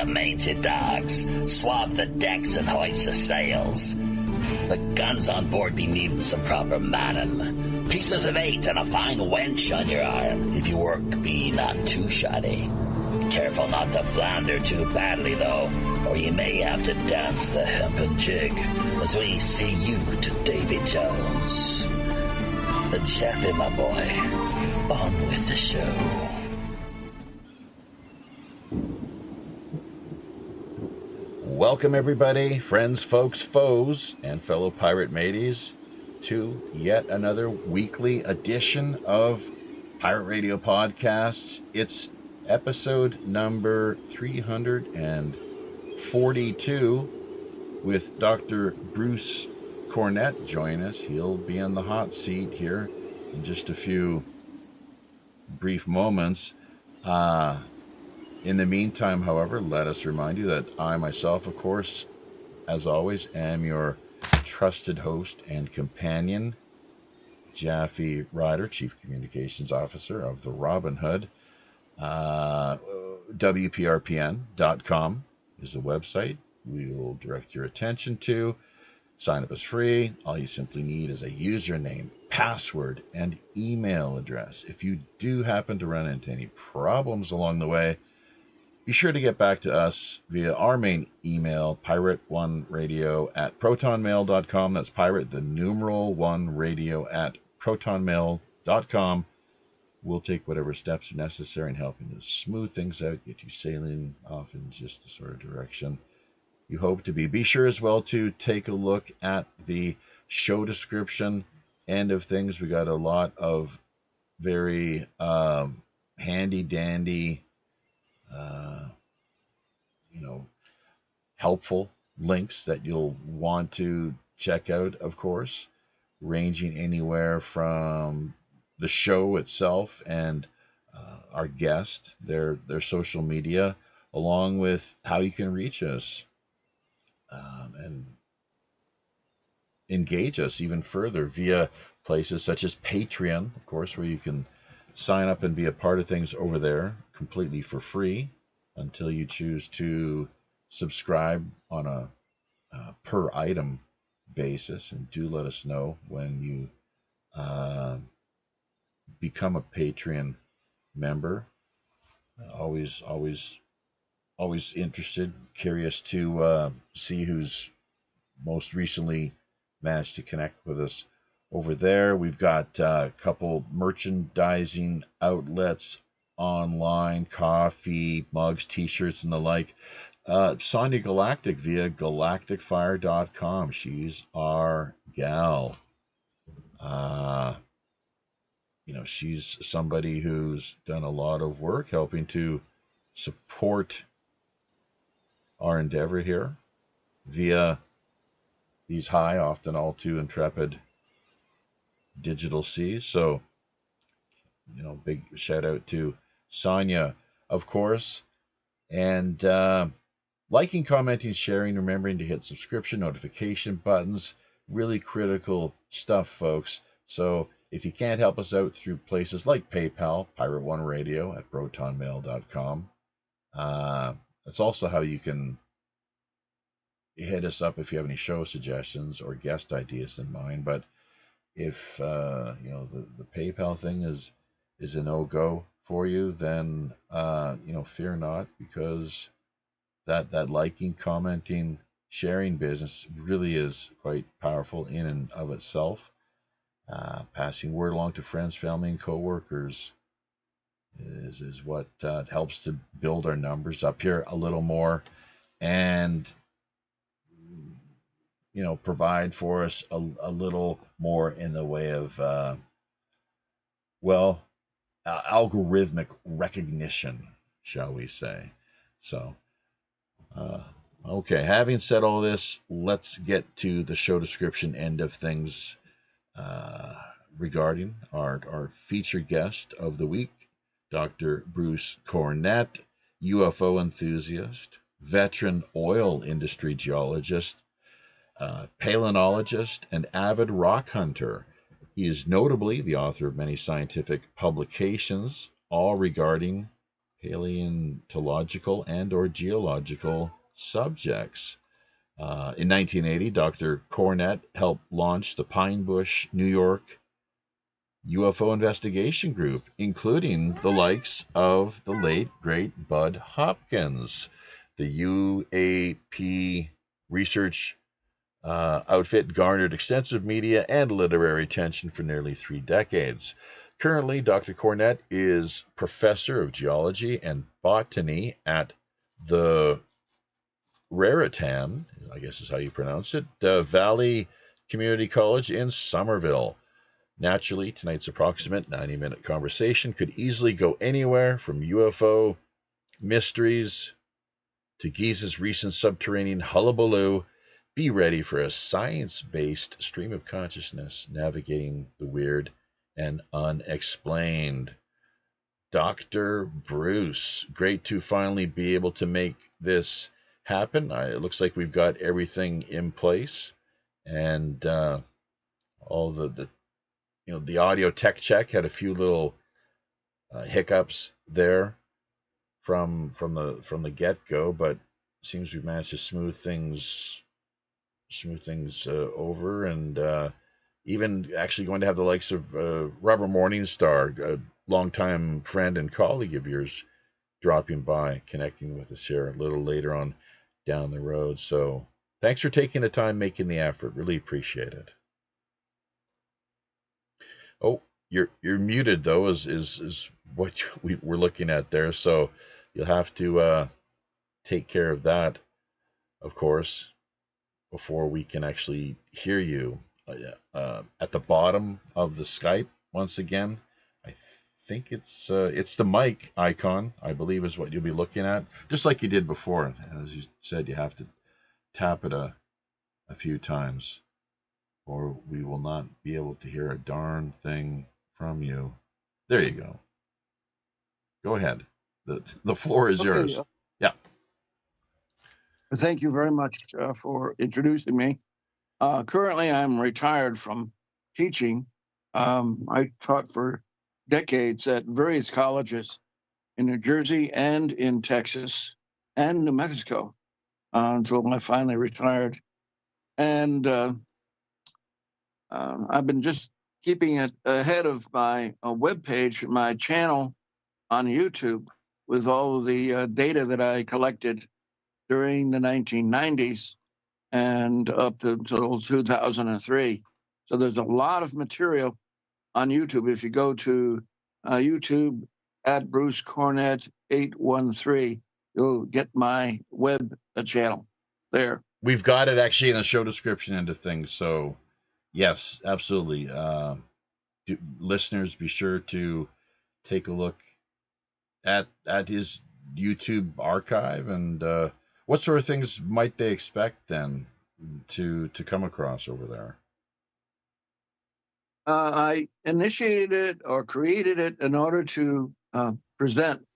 you mangy dogs. Swab the decks and hoist the sails. The guns on board be needing some proper manning. Pieces of 8 and a fine wench on your arm. If your work be not too shoddy. Careful not to flounder too badly, though, or you may have to dance the hempen jig as we see you to Davy Jones. Jeffy, my boy, on with the show. Welcome, everybody, friends, folks, foes, and fellow pirate mateys, to yet another weekly edition of Pirate Radio Podcasts. It's episode number 342 with Dr. Bruce Cornet join us. He'll be in the hot seat here in just a few brief moments. In the meantime, however, let us remind you that I myself, of course, as always, am your trusted host and companion, Jaffe Ryder, Chief Communications Officer of the Robin Hood. WPRPN.com is the website we will direct your attention to. Sign up is free. All you simply need is a username, password, and email address. If you do happen to run into any problems along the way, be sure to get back to us via our main email, pirate1radio@protonmail.com. That's pirate, the numeral 1radio@protonmail.com. We'll take whatever steps are necessary in helping to smooth things out, get you sailing off in just the sort of direction you hope to be. Be sure as well to take a look at the show description end of things. We got a lot of very handy dandy, helpful links that you'll want to check out, of course, ranging anywhere from the show itself and our guest, their social media, along with how you can reach us and engage us even further via places such as Patreon, of course, where you can sign up and be a part of things over there completely for free until you choose to subscribe on a per item basis. And do let us know when you become a Patreon member. Always interested, curious to see who's most recently managed to connect with us over there. We've got a couple merchandising outlets online, coffee, mugs, t-shirts, and the like. Sonia Galactic via galacticfire.com. She's our gal. She's somebody who's done a lot of work helping to support our endeavor here via these high, often all too intrepid digital seas. So, big shout out to Sonia, of course. And liking, commenting, sharing, remembering to hit subscription, notification buttons, really critical stuff, folks. So if you can't help us out through places like PayPal, pirate1radio@protonmail.com. That's also how you can hit us up if you have any show suggestions or guest ideas in mind. But if the PayPal thing is a no-go for you, then fear not, because that liking, commenting, sharing business really is quite powerful in and of itself. Passing word along to friends, family, and coworkers is what helps to build our numbers up here a little more, and provide for us a little more in the way of algorithmic recognition, shall we say. So okay, having said all this, let's get to the show description end of things regarding our featured guest of the week, Dr. Bruce Cornet, UFO enthusiast, veteran oil industry geologist, palynologist, and avid rock hunter. He is notably the author of many scientific publications, all regarding paleontological and or geological subjects. In 1980, Dr. Cornet helped launch the Pine Bush, New York UFO investigation group, including the likes of the late, great Budd Hopkins. The UAP research outfit garnered extensive media and literary attention for nearly 3 decades. Currently, Dr. Cornet is professor of geology and botany at the Raritan, I guess is how you pronounce it, Valley Community College in Somerville. Naturally, tonight's approximate 90-minute conversation could easily go anywhere from UFO mysteries to Giza's recent subterranean hullabaloo. Be ready for a science-based stream of consciousness navigating the weird and unexplained. Dr. Bruce, great to finally be able to make this happen. It looks like we've got everything in place, and all the audio tech check had a few little hiccups there from the get go, but seems we've managed to smooth things over, and even actually going to have the likes of Robert Morningstar, a longtime friend and colleague of yours, dropping by, connecting with us here a little later on down the road. So thanks for taking the time, making the effort. Really appreciate it. Oh, you're muted though, is what we're looking at there. So you'll have to take care of that, of course, before we can actually hear you. At the bottom of the Skype, once again, I think it's the mic icon, I believe, is what you'll be looking at, just like you did before. As you said, you have to tap it a few times, or we will not be able to hear a darn thing from you. There you go. Go ahead. The floor is yours. Yeah. Thank you very much for introducing me. Currently, I'm retired from teaching. I taught for decades at various colleges in New Jersey and in Texas and New Mexico until I finally retired. And I've been just keeping it ahead of my webpage, my channel on YouTube, with all of the data that I collected during the 1990s and up until 2003. So there's a lot of material on YouTube. If you go to YouTube at Bruce Cornet 813, you'll get my web channel there. We've got it actually in the show description into things. So yes, absolutely. Listeners, be sure to take a look at his YouTube archive, and what sort of things might they expect then to come across over there? I initiated it or created it in order to present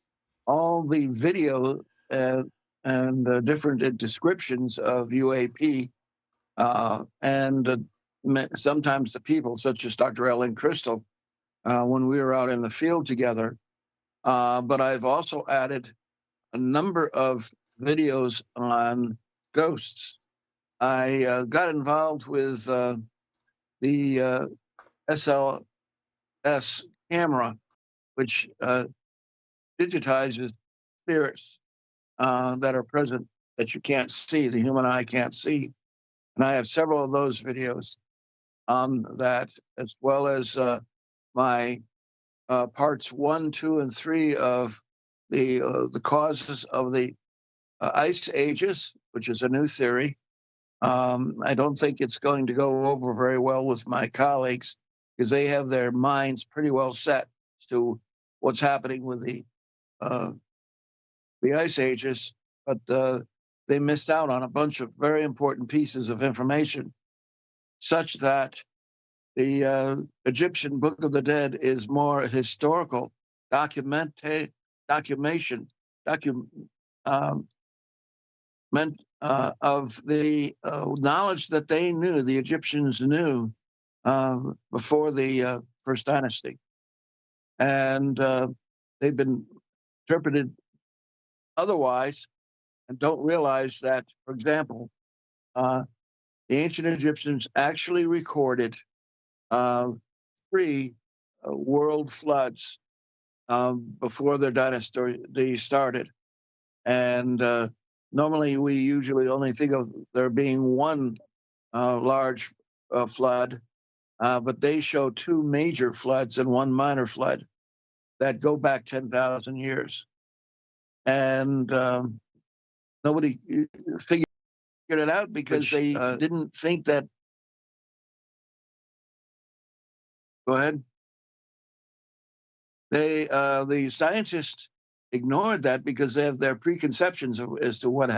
all the video and different descriptions of UAP and sometimes the people, such as Dr. Ellen Crystal, when we were out in the field together. But I've also added a number of videos on ghosts. I got involved with the SLS camera, which digitizes spirits that are present that you can't see, the human eye can't see. And I have several of those videos on that, as well as my parts 1, 2, and 3 of the causes of the ice ages, which is a new theory. I don't think it's going to go over very well with my colleagues because they have their minds pretty well set to what's happening with the ice ages, but they missed out on a bunch of very important pieces of information, such that the Egyptian Book of the Dead is more historical documentation of the knowledge that they knew, the Egyptians knew before the First Dynasty. And they've been interpreted otherwise and don't realize that, for example, the ancient Egyptians actually recorded 3 world floods before their dynasty started. And normally we usually only think of there being one large flood, but they show 2 major floods and 1 minor flood that go back 10,000 years. And nobody figured it out because they didn't think that. Go ahead. The scientists ignored that because they have their preconceptions as to what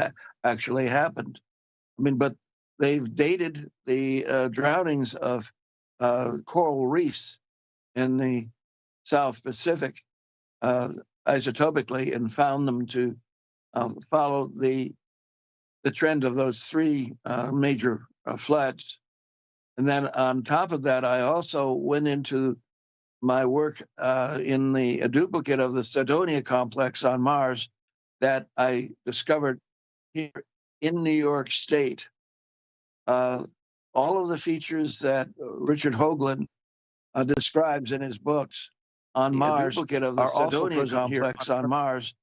actually happened. I mean, but they've dated the drownings of coral reefs in the South Pacific isotopically and found them to follow the trend of those 3 major floods. And then on top of that, I also went into my work in a duplicate of the Cydonia complex on Mars that I discovered here in New York State. All of the features that Richard Hoagland describes in his books on Mars are also present here on Mars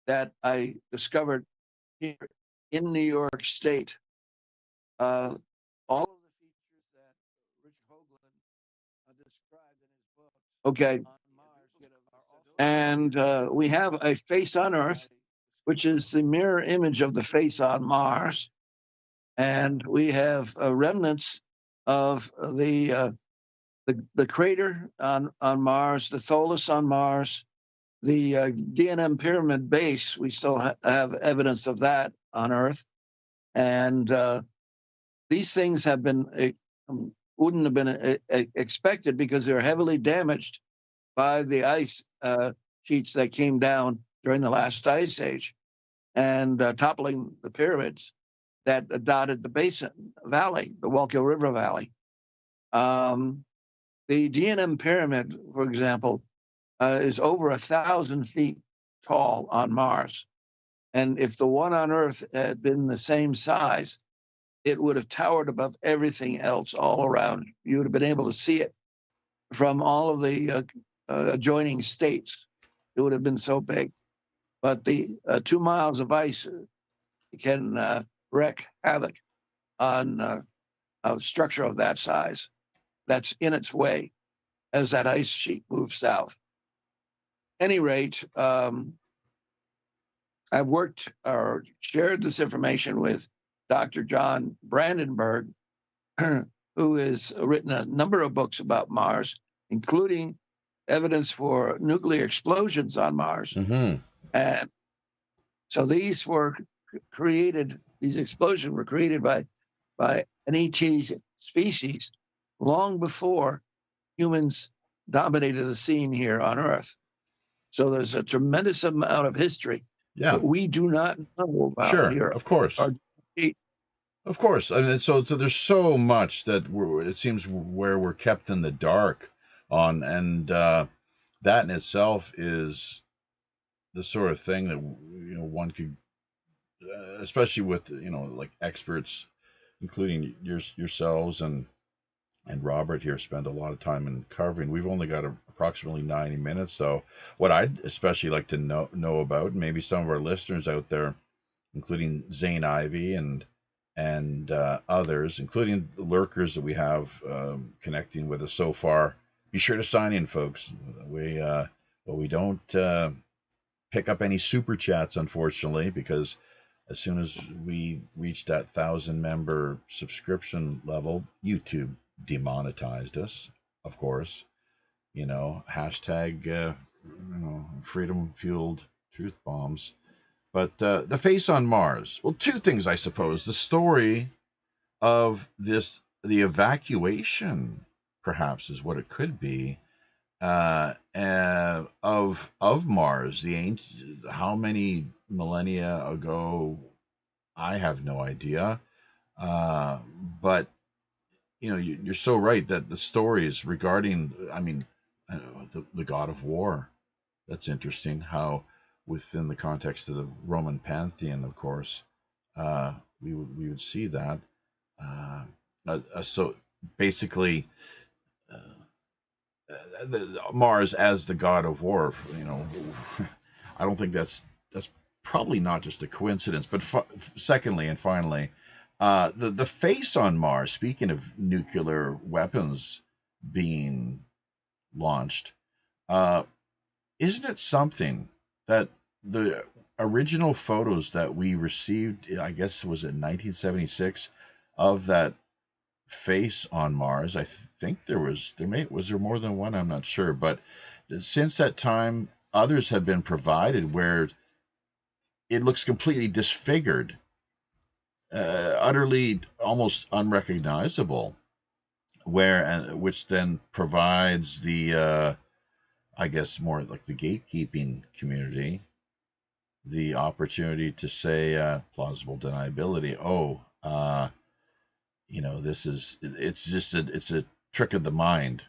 that I discovered here in New York State. All of the features that Richard Hoagland described in his books. Okay. And we have a face on Earth, which is the mirror image of the face on Mars. And we have remnants of the crater on Mars, the tholus on Mars, the D&M pyramid base. We still have evidence of that on Earth. And these things have been wouldn't have been expected because they're heavily damaged by the ice sheets that came down during the last ice age and toppling the pyramids that dotted the basin valley, the Wallkill River Valley. The D&M pyramid, for example, is over 1,000 feet tall on Mars. And if the one on Earth had been the same size, it would have towered above everything else all around. You would have been able to see it from all of the adjoining states. It would have been so big. But the 2 miles of ice can wreak havoc on a structure of that size that's in its way as that ice sheet moves south. Any rate, I've worked or shared this information with Dr. John Brandenburg, who has written a number of books about Mars, including evidence for nuclear explosions on Mars. Mm-hmm. And so these explosions were created by an ET species long before humans dominated the scene here on Earth. So there's a tremendous amount of history that we do not know about here. Of course. Of course. I mean, so there's so much that it seems where we're kept in the dark on, and that in itself is the sort of thing that one could, especially with like experts, including yourselves and Robert here, spend a lot of time in covering. We've only got approximately 90 minutes, so what I'd especially like to know about, maybe some of our listeners out there, including Zane Ivey and others, including the lurkers that we have connecting with us so far. Be sure to sign in, folks. We don't pick up any super chats, unfortunately, because as soon as we reach that 1,000-member subscription level, YouTube demonetized us, of course. Hashtag freedom-fueled truth bombs. But the face on Mars. Well, 2 things, I suppose. The story of the evacuation, perhaps, is what it could be, of Mars. How many millennia ago? I have no idea. But you're so right that the stories regarding, the god of war. That's interesting. How within the context of the Roman pantheon, of course, we would see that. So basically, Mars as the god of war. I don't think that's probably not just a coincidence. But secondly and finally, the face on Mars. Speaking of nuclear weapons being launched, uh, isn't it something that the original photos that we received, I guess was it 1976, of that face on Mars? I think there more than one, I'm not sure, but since that time others have been provided where it looks completely disfigured, utterly almost unrecognizable, which then provides the I guess more like the gatekeeping community the opportunity to say plausible deniability. Oh, it's a trick of the mind.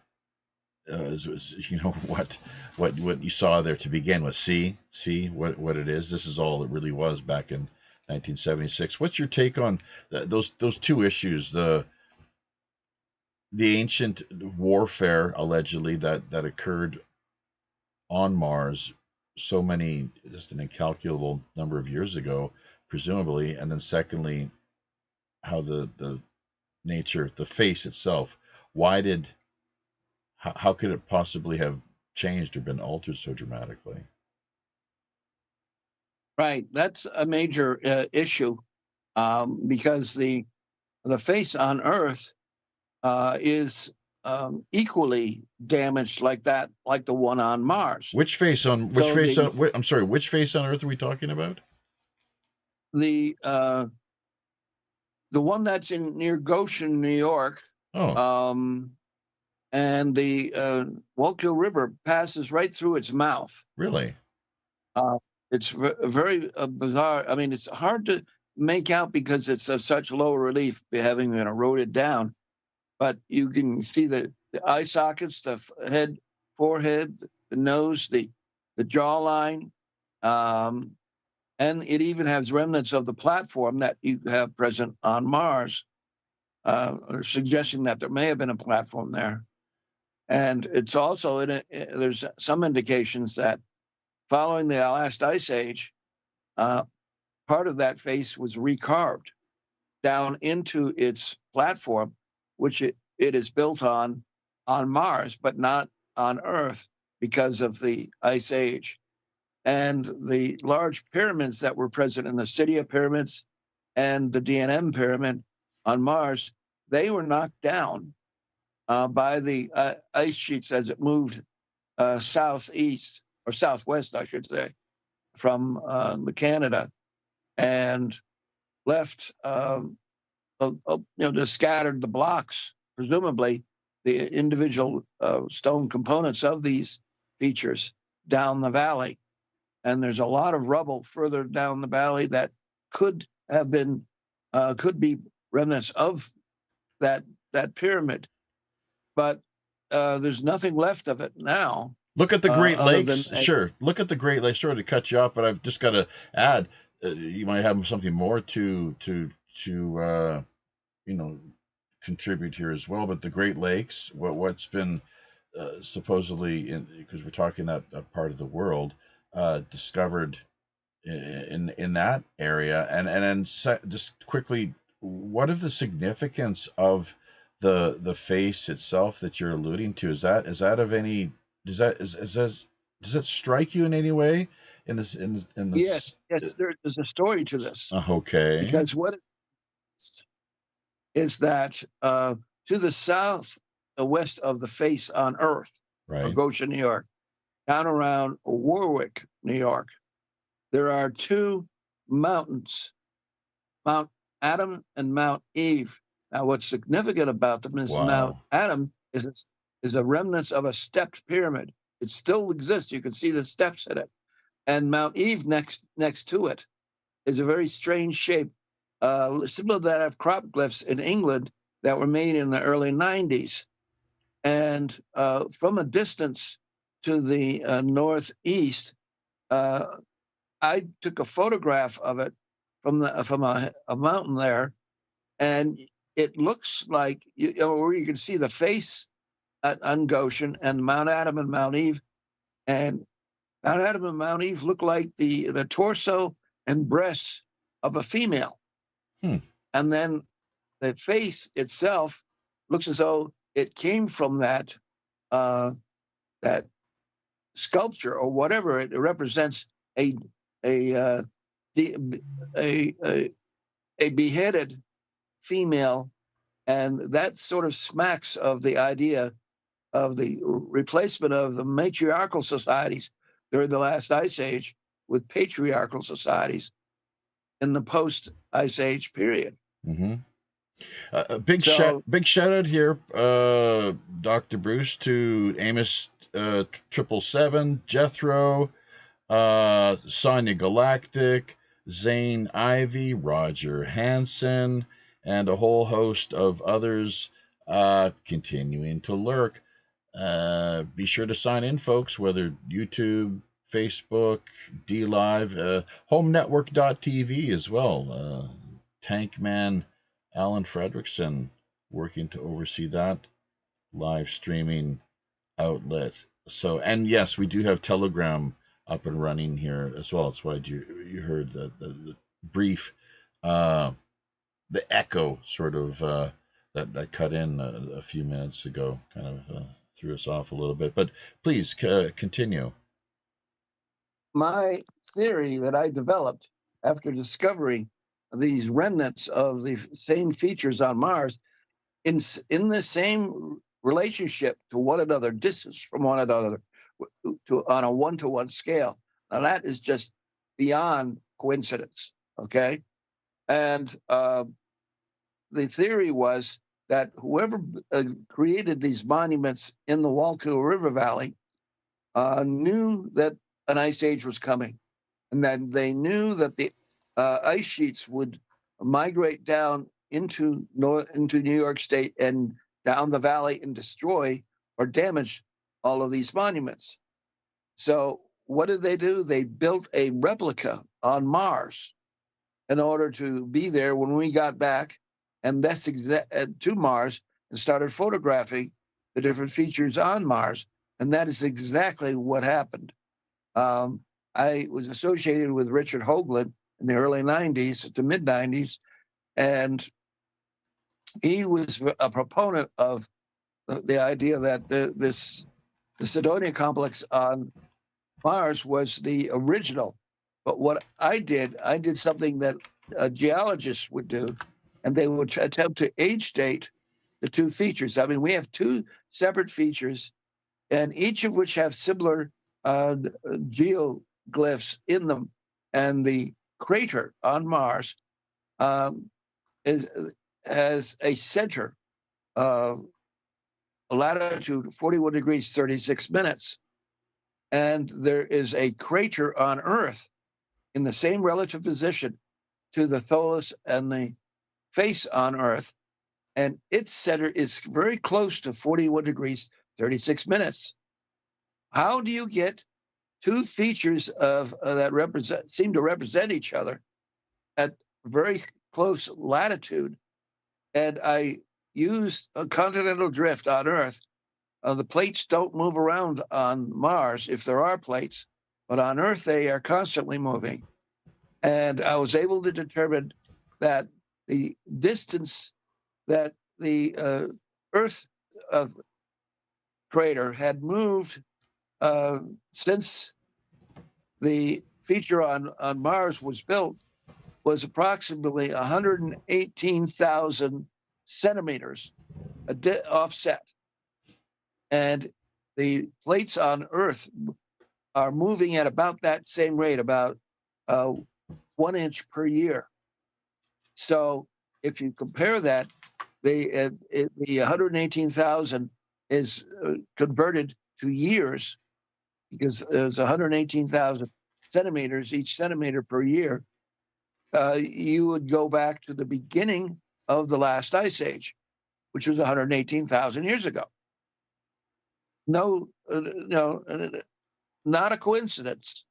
What you saw there to begin with. See what it is. This is all it really was back in 1976. What's your take on those two issues? The ancient warfare allegedly that occurred on Mars just an incalculable number of years ago, presumably, and then secondly, how the nature, the face itself, why did how could it possibly have changed or been altered so dramatically? Right, that's a major issue because the face on Earth is equally damaged like that, like the one on Mars. So I'm sorry, which face on Earth are we talking about? The one that's in near Goshen, New York. Oh, And the Wallkill River passes right through its mouth. really? It's very bizarre. I mean, it's hard to make out because it's of such low relief, having been eroded down. But you can see the eye sockets, the head, forehead, the nose, the jawline, and it even has remnants of the platform that you have present on Mars, suggesting that there may have been a platform there. And it's also there's some indications that following the last ice age, part of that face was recarved down into its platform, which it is built on Mars, but not on Earth because of the ice age. And the large pyramids that were present in the Cydia pyramids and the DNM pyramid on Mars, they were knocked down by the ice sheets as it moved southeast or southwest, I should say, from Canada, and left, just scattered the blocks, presumably the individual stone components of these features down the valley. And there's a lot of rubble further down the valley that could be remnants of that pyramid. But there's nothing left of it now. Look at the Great Lakes. Sure. Look at the Great Lakes. Sorry to cut you off, but I've just got to add, you might have something more to contribute here as well. But the Great Lakes, what's been supposedly, because we're talking that part of the world, discovered in that area, and then just quickly, what is the significance of the face itself that you're alluding to? Is that of any does that strike you in any way in this Yes, there's a story to this. Okay. Because what is that to the south, west of the face on Earth, right, or Goshen, New York, down around Warwick, New York, there are two mountains, Mount Adam and Mount Eve. Now, what's significant about them is Mount Adam is a remnant of a stepped pyramid. It still exists. You can see the steps in it. And Mount Eve next to it is a very strange shape, similar to that of crop glyphs in England that were made in the early 90s. And from a distance to the northeast, I took a photograph of it from a mountain there, and it looks like where you can see the face on Goshen and Mount Adam and Mount Eve, and Mount Adam and Mount Eve look like the torso and breasts of a female, and then the face itself looks as though it came from that that sculpture or whatever. It represents a a a beheaded female, and that sort of smacks of the idea of the replacement of the matriarchal societies during the last ice age with patriarchal societies in the post ice age period. Mm-hmm. Big shout out here, Dr. Bruce, to Amos 777, Jethro, Sonia Galactic, Zane Ivy, Roger Hansen, and a whole host of others continuing to lurk. Be sure to sign in, folks, whether YouTube, Facebook, DLive, HomeNetwork.tv as well. Tankman Alan Fredrickson working to oversee that live streaming outlet. So, and yes, we do have Telegram up and running here as well. That's why you heard the brief, the echo sort of that cut in a few minutes ago, kind of threw us off a little bit. But please continue. My theory that I developed after discovering these remnants of the same features on Mars in the same relationship to one another, distance from one another, on a 1-to-1 scale. Now that is just beyond coincidence, okay? And the theory was that whoever created these monuments in the Walkill River Valley knew that an ice age was coming, and then they knew that the ice sheets would migrate down into New York State and down the valley and destroy or damage all of these monuments. So what did they do? They built a replica on Mars in order to be there when we got back, and that's to Mars, and started photographing the different features on Mars, and that is exactly what happened. I was associated with Richard Hoagland in the early 90s to mid 90s, and he was a proponent of the idea that the Cydonia complex on Mars was the original. But what I did something that geologists would do, and they would attempt to age date the two features. I mean, we have two separate features, and each of which have similar geoglyphs in them. And the crater on Mars has a center, latitude 41 degrees 36 minutes. And there is a crater on Earth in the same relative position to the tholus and the face on Earth, and its center is very close to 41 degrees 36 minutes. How do you get two features of that seem to represent each other at very close latitude? And I used a continental drift on Earth. The plates don't move around on Mars if there are plates, but on Earth they are constantly moving. And I was able to determine that the distance that the Earth crater had moved since the feature on Mars was built was approximately 118,000 centimeters offset. And the plates on Earth are moving at about that same rate, about 1 inch per year. So if you compare that, the 118,000 is converted to years, because there's 118,000 centimeters, each centimeter per year. You would go back to the beginning of the last ice age, which was 118,000 years ago. No, not a coincidence.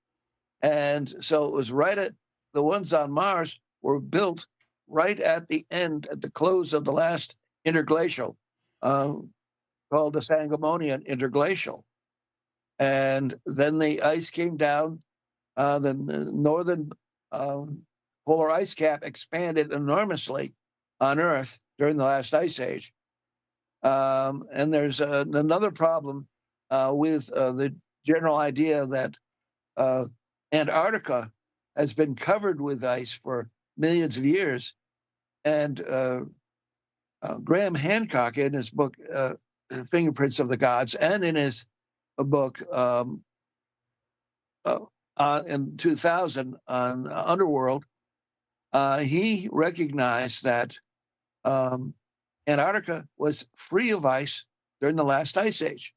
And so it was right at the ones on Mars were built right at the end, at the close of the last interglacial, called the Sangamonian interglacial. And then the ice came down. The northern polar ice cap expanded enormously on Earth during the last ice age. And there's another problem with the general idea that Antarctica has been covered with ice for millions of years. And Graham Hancock, in his book, Fingerprints of the Gods, and in his book in 2000 on Underworld, he recognized that Antarctica was free of ice during the last ice age.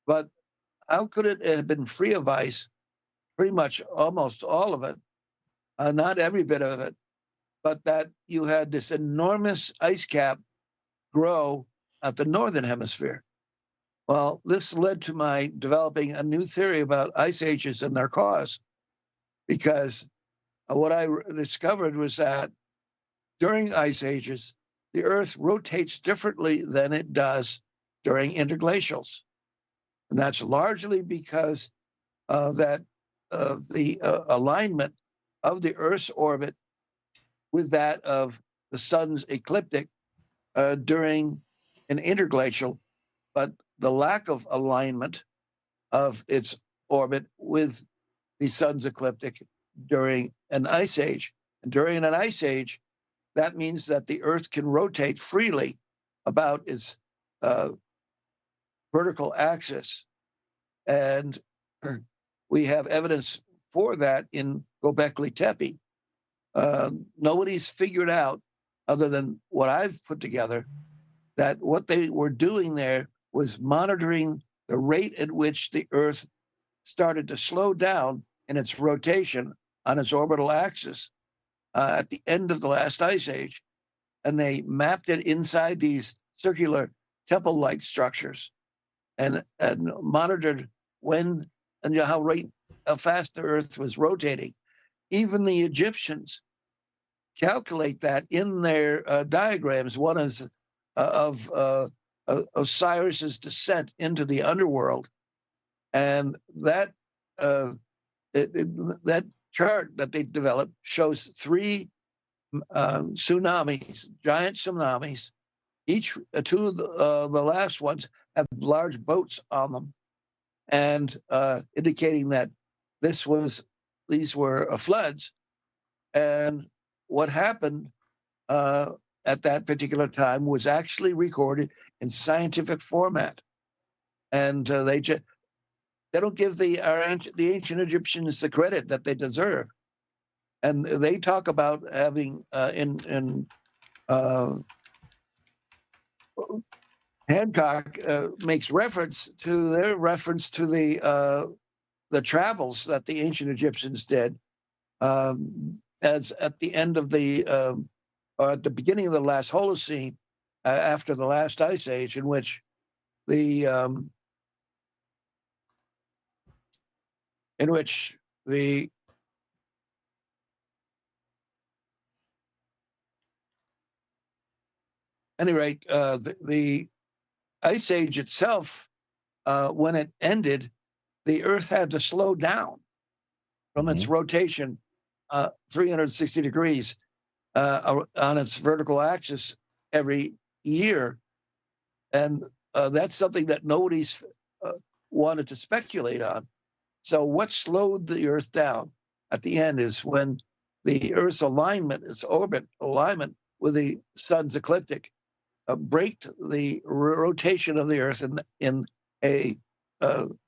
But how could it have been free of ice? Pretty much almost all of it, not every bit of it, but that you had this enormous ice cap grow at the northern hemisphere. Well, this led to my developing a new theory about ice ages and their cause, because what I discovered was that during ice ages, the Earth rotates differently than it does during interglacials. And that's largely because the alignment of the Earth's orbit with that of the sun's ecliptic during an interglacial, but the lack of alignment of its orbit with the sun's ecliptic during an ice age. And during an ice age, that means that the Earth can rotate freely about its vertical axis. And we have evidence for that in Göbekli Tepe. Nobody's figured out, other than what I've put together, that what they were doing there was monitoring the rate at which the Earth started to slow down in its rotation on its orbital axis at the end of the last ice age. And they mapped it inside these circular temple-like structures and monitored when and how fast the Earth was rotating. Even the Egyptians calculate that in their diagrams. One is of Osiris's descent into the underworld, and that that chart that they developed shows three tsunamis, giant tsunamis. Each two of the last ones have large boats on them, and indicating that these were floods. And what happened at that particular time was actually recorded in scientific format, and they don't give the ancient Egyptians the credit that they deserve. And they talk about having Hancock makes reference to the travels that the ancient Egyptians did, as at the end of or at the beginning of the last Holocene, after the last ice age, in which any rate, the ice age itself, when it ended, the Earth had to slow down from its rotation 360 degrees on its vertical axis every year. And that's something that nobody's wanted to speculate on. So what slowed the Earth down at the end is when the Earth's alignment, its orbit alignment with the sun's ecliptic, braked the rotation of the Earth in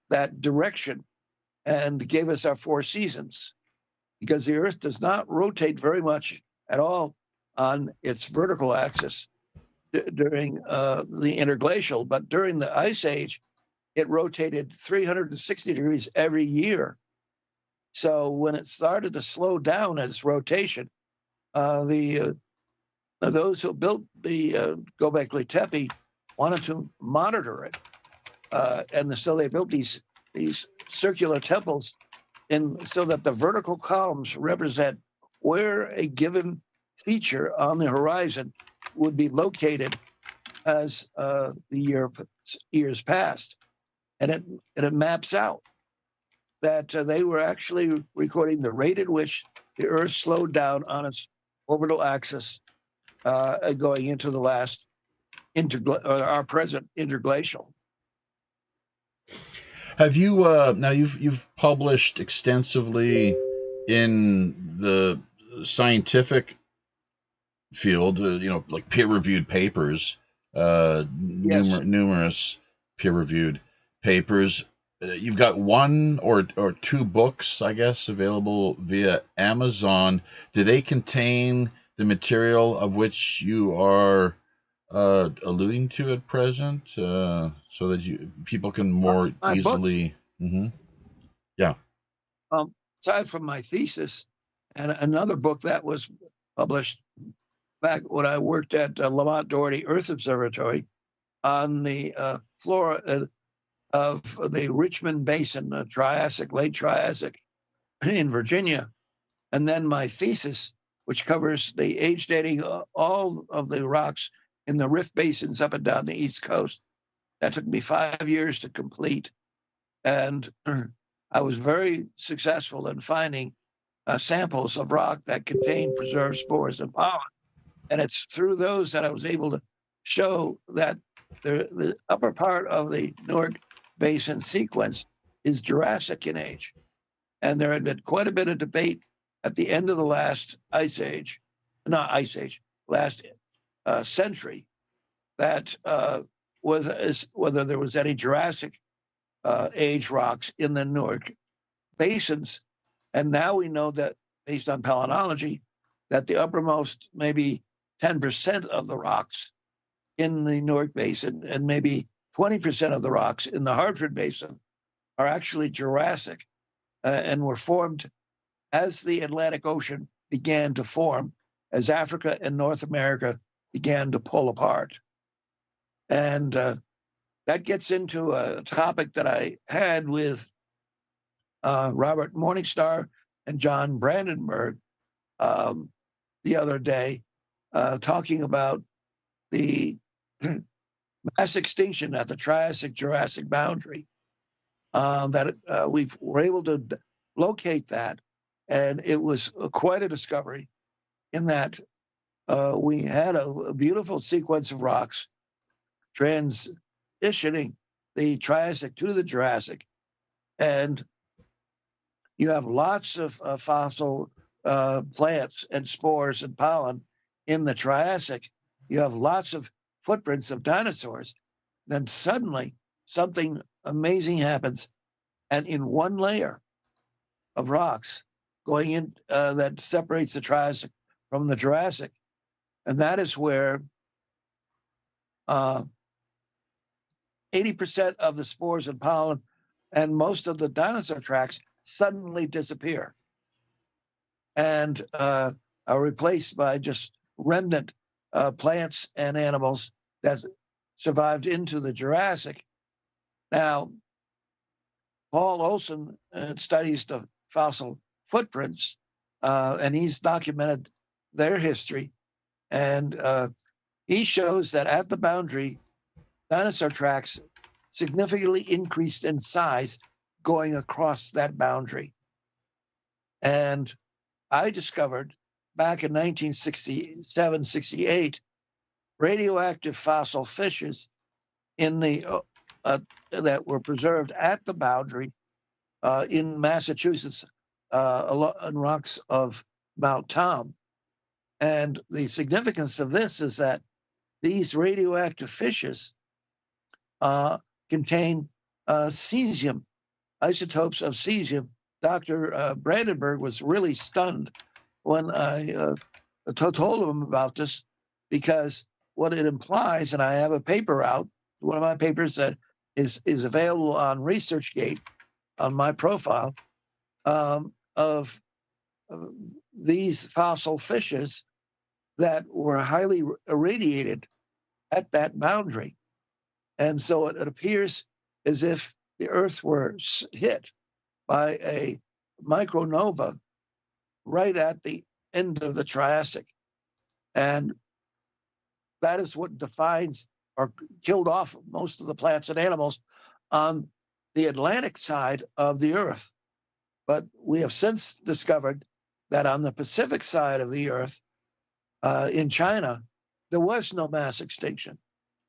that direction, and gave us our 4 seasons. Because the Earth does not rotate very much at all on its vertical axis during the interglacial, but during the ice age, it rotated 360 degrees every year. So when it started to slow down its rotation, those who built the Göbekli Tepe wanted to monitor it, and so they built these circular temples and so that the vertical columns represent where a given feature on the horizon would be located as the years passed, and it maps out that they were actually recording the rate at which the Earth slowed down on its orbital axis, going into the last our present interglacial. Have you now you've published extensively in the scientific field, like peer-reviewed papers, Yes. numerous peer-reviewed papers. You've got one or two books, I guess, available via Amazon. Do they contain the material of which you are alluding to at present, so that people can more My book, easily? Mm-hmm. Yeah. aside from my thesis and another book that was published back when I worked at Lamont Doherty Earth Observatory on the flora of the Richmond Basin, Triassic, late Triassic in Virginia. And then my thesis, which covers the age dating all of the rocks in the rift basins up and down the East Coast. That took me 5 years to complete. And I was very successful in finding samples of rock that contain preserved spores and pollen. And it's through those that I was able to show that the upper part of the Newark Basin sequence is Jurassic in age. And there had been quite a bit of debate at the end of the last last century, that was whether there was any Jurassic age rocks in the Newark basins. And now we know that, based on palynology, that the uppermost maybe 10% of the rocks in the Newark Basin and maybe 20% of the rocks in the Hartford Basin are actually Jurassic, and were formed as the Atlantic Ocean began to form, as Africa and North America began to pull apart. And that gets into a topic that I had with Robert Morningstar and John Brandenburg the other day, talking about the mass extinction at the Triassic-Jurassic boundary, that we were able to locate that. And it was quite a discovery in that we had a beautiful sequence of rocks transitioning the Triassic to the Jurassic. And you have lots of fossil plants and spores and pollen in the Triassic. You have lots of footprints of dinosaurs. Then suddenly something amazing happens. And in one layer of rocks going in that separates the Triassic from the Jurassic, and that is where 80% of the spores and pollen and most of the dinosaur tracks suddenly disappear and are replaced by just remnant plants and animals that survived into the Jurassic. Now, Paul Olson studies the fossil footprints, and he's documented their history. And he shows that at the boundary, dinosaur tracks significantly increased in size going across that boundary. And I discovered back in 1967, 68, radioactive fossil fishes in the that were preserved at the boundary in Massachusetts, on rocks of Mount Tom. And the significance of this is that these radioactive fishes contain cesium, isotopes of cesium. Dr. Brandenburg was really stunned when I told him about this, because what it implies, and I have a paper out, one of my papers that is available on ResearchGate on my profile, of these fossil fishes that were highly irradiated at that boundary. And so it appears as if the Earth were hit by a micronova right at the end of the Triassic. And that is what defines or killed off most of the plants and animals on the Atlantic side of the Earth. But we have since discovered that on the Pacific side of the Earth, in China, there was no mass extinction.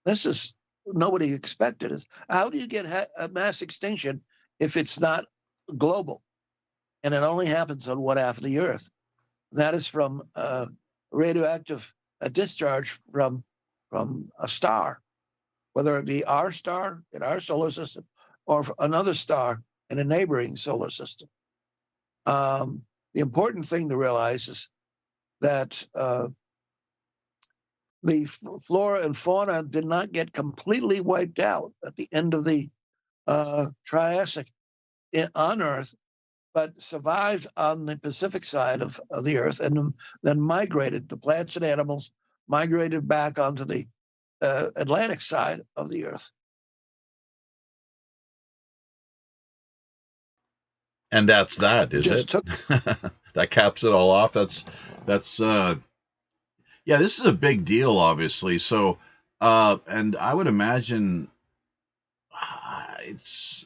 This is nobody expected. Is how do you get a mass extinction if it's not global, and it only happens on one half of the Earth? That is from radioactive discharge from a star, whether it be our star in our solar system or another star in a neighboring solar system. The important thing to realize is that the flora and fauna did not get completely wiped out at the end of the Triassic on Earth, but survived on the Pacific side of the Earth, and then migrated. The plants and animals migrated back onto the Atlantic side of the Earth. And that's that, is it? That caps it all off. That's yeah, this is a big deal, obviously. So, and I would imagine it's,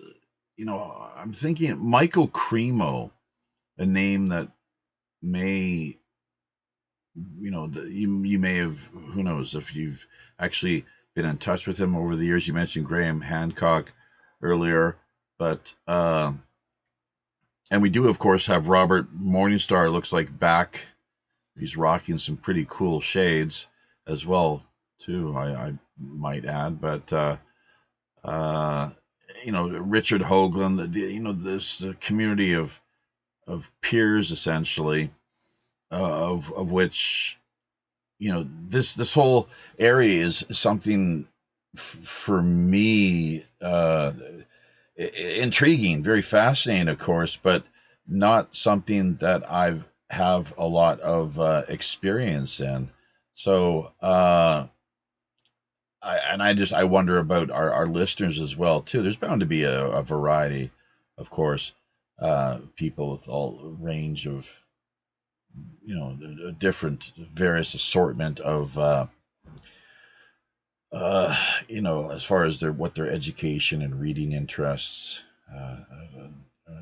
I'm thinking Michael Cremo, a name that may, you may have, who knows, if you've actually been in touch with him over the years. You mentioned Graham Hancock earlier, but and we do, of course, have Robert Morningstar. Looks like back. He's rocking some pretty cool shades as well, too, I might add. But Richard Hoagland, this community of peers, essentially, of which, this whole area is something for me intriguing, very fascinating, of course, but not something that I have a lot of experience in. So I wonder about our listeners as well too. There's bound to be a variety, of course, people with all range of different various assortment of as far as what their education and reading interests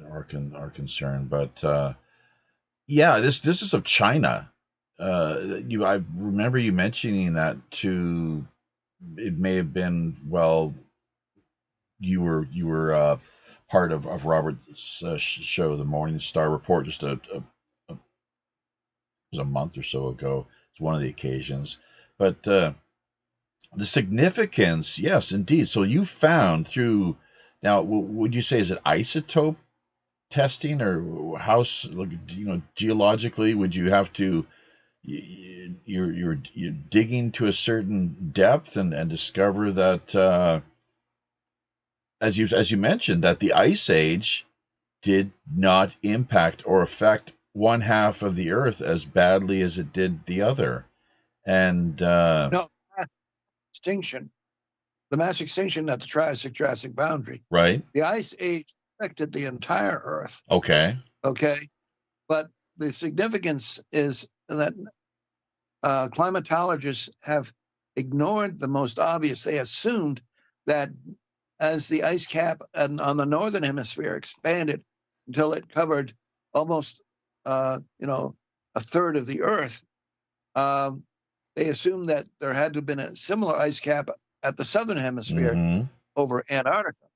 are concerned. But yeah, this is of China. I remember you mentioning that too. It may have been, well, you were part of Robert's show, the Morning Star Report, just it was a month or so ago. It's one of the occasions, but the significance, yes, indeed. So you found through, now, would you say, is it isotope testing, or how, geologically, would you have to, you're digging to a certain depth and discover that, as you mentioned, that the ice age did not impact or affect one half of the Earth as badly as it did the other, and No, extinction, the mass extinction at the Triassic boundary. Right. The ice age affected the entire Earth. Okay. But the significance is that climatologists have ignored the most obvious. They assumed that as the ice cap on the northern hemisphere expanded until it covered almost, a third of the Earth, they assumed that there had to have been a similar ice cap at the southern hemisphere over Antarctica.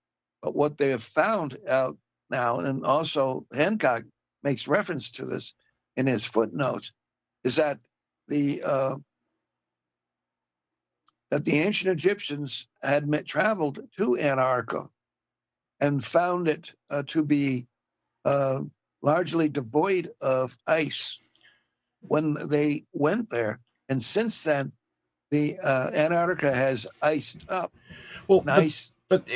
But what they have found out now, and also Hancock makes reference to this in his footnotes, is that the ancient Egyptians had traveled to Antarctica and found it to be largely devoid of ice when they went there. And since then, the Antarctica has iced up. Well, but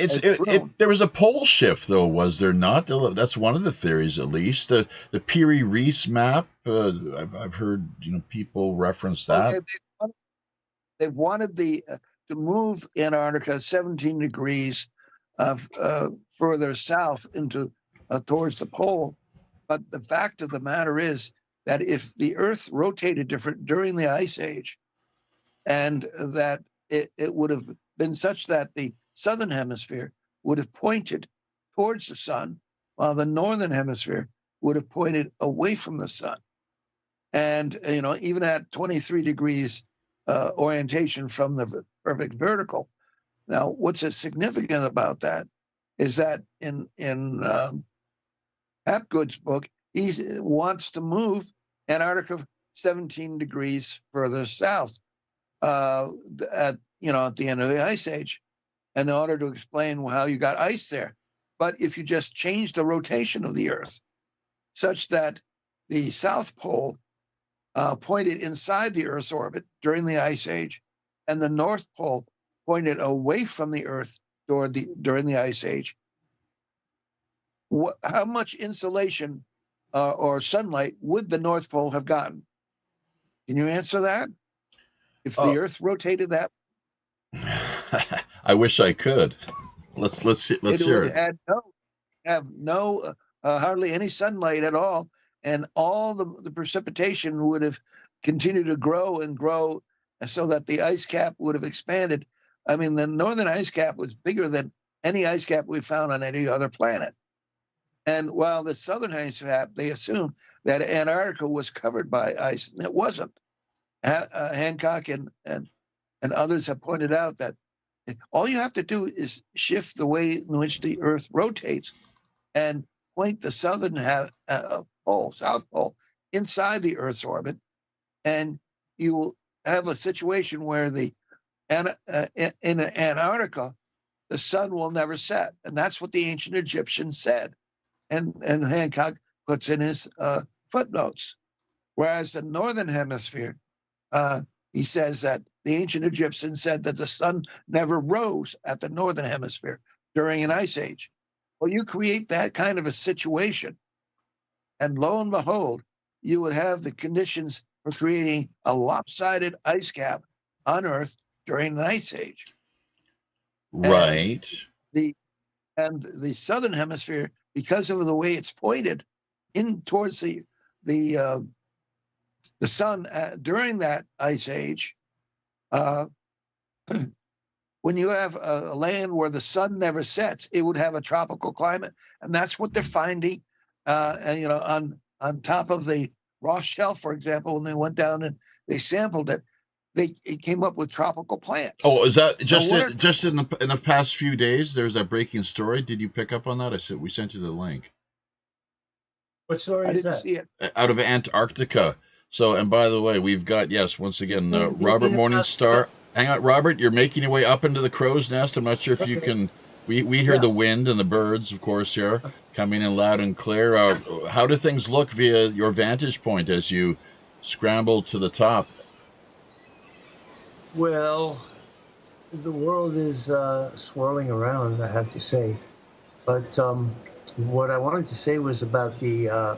there was a pole shift, though, was there not? That's one of the theories, at least. The Piri Reis map. I've heard people reference that. Okay, they've wanted to move Antarctica 17 degrees further south into towards the pole, But the fact of the matter is that if the Earth rotated different during the Ice Age, and that it would have been such that the southern hemisphere would have pointed towards the sun, while the northern hemisphere would have pointed away from the sun. And, even at 23 degrees orientation from the perfect vertical. Now, what's significant about that is that in Hapgood's book, he wants to move Antarctica 17 degrees further south at the end of the Ice Age, in order to explain how you got ice there. But if you just change the rotation of the Earth such that the South Pole pointed inside the Earth's orbit during the Ice Age, and the North Pole pointed away from the Earth during the Ice Age, how much insolation or sunlight would the North Pole have gotten? Can you answer that? If the Earth rotated that, I wish I could. Let's hear it. Have no hardly any sunlight at all, and all the precipitation would have continued to grow and grow, so that the ice cap would have expanded. I mean, the northern ice cap was bigger than any ice cap we found on any other planet. And while the southern ice cap, they assumed that Antarctica was covered by ice, and it wasn't. Hancock and others have pointed out that all you have to do is shift the way in which the Earth rotates and point the southern South Pole, inside the Earth's orbit, and you will have a situation where in Antarctica, the sun will never set. And that's what the ancient Egyptians said. And Hancock puts in his footnotes. Whereas the northern hemisphere, he says that the ancient Egyptians said that the sun never rose at the northern hemisphere during an ice age. Well, you create that kind of a situation, and lo and behold, you would have the conditions for creating a lopsided ice cap on Earth during an ice age. Right. And the southern hemisphere, because of the way it's pointed in towards the sun during that ice age, when you have a land where the sun never sets, it would have a tropical climate, and that's what they're finding. On top of the Ross Shelf, for example, when they went down and they sampled it, it came up with tropical plants. Oh, is that just in the past few days? There's that breaking story. Did you pick up on that? We sent you the link. What story is that? I didn't see it. Out of Antarctica. So, and by the way, we've got, once again, Robert Morningstar. Hang on, Robert, you're making your way up into the crow's nest. I'm not sure if you can. We hear the wind and the birds, of course, here coming in loud and clear. How do things look via your vantage point as you scramble to the top? Well, the world is swirling around, I have to say. But what I wanted to say was about the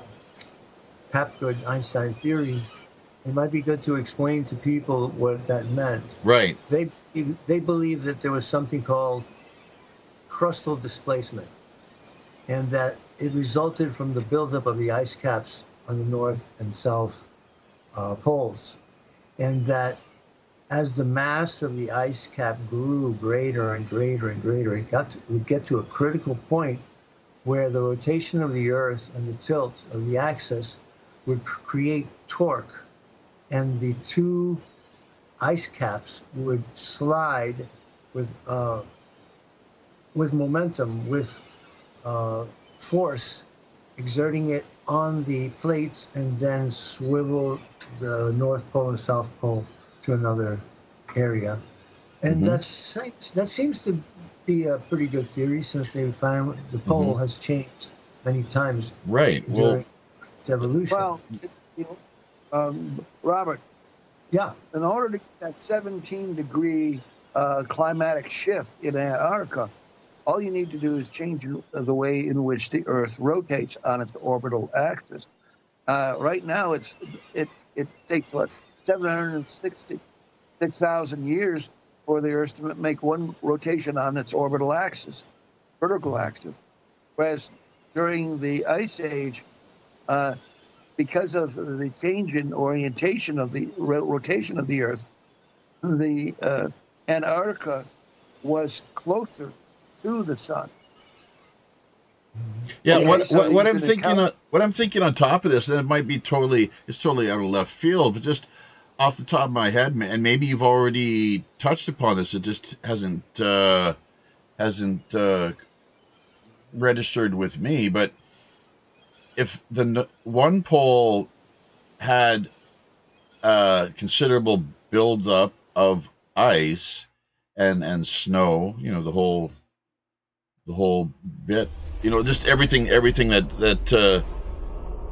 Hapgood-Einstein theory. It might be good to explain to people what that meant. Right. They believe that there was something called crustal displacement, and that it resulted from the buildup of the ice caps on the north and south poles, and that as the mass of the ice cap grew greater and greater and greater, it would get to a critical point where the rotation of the Earth and the tilt of the axis would create torque, and the two ice caps would slide with momentum, with force, exerting it on the plates, and then swivel the North Pole and South Pole to another area. And that seems to be a pretty good theory, since they found the pole has changed many times during its evolution. Well, Robert. Yeah. In order to get that 17-degree climatic shift in Antarctica, all you need to do is change the way in which the Earth rotates on its orbital axis. Right now, it takes 766,000 years for the Earth to make one rotation on its orbital axis, vertical axis. Whereas during the Ice Age, because of the change in orientation of the rotation of the Earth, the Antarctica was closer to the sun. Yeah, Okay, so what you I'm can thinking account. what I'm thinking on top of this, and it might be totally out of left field, but just off the top of my head, and maybe you've already touched upon this, it just hasn't registered with me. But if the one pole had considerable buildup of ice and snow, the whole bit, just everything that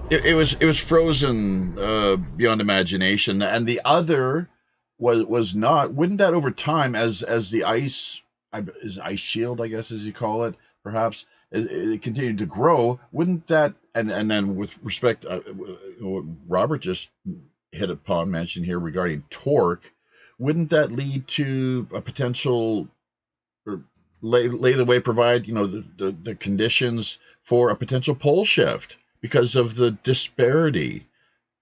it was frozen beyond imagination, and the other was not. Wouldn't that over time, as the ice shield, I guess as you call it, perhaps it continued to grow? Wouldn't that, and then with respect, what Robert just hit upon, mentioned here regarding torque, wouldn't that lead to a potential, or lay the way, provide the conditions for a potential pole shift because of the disparity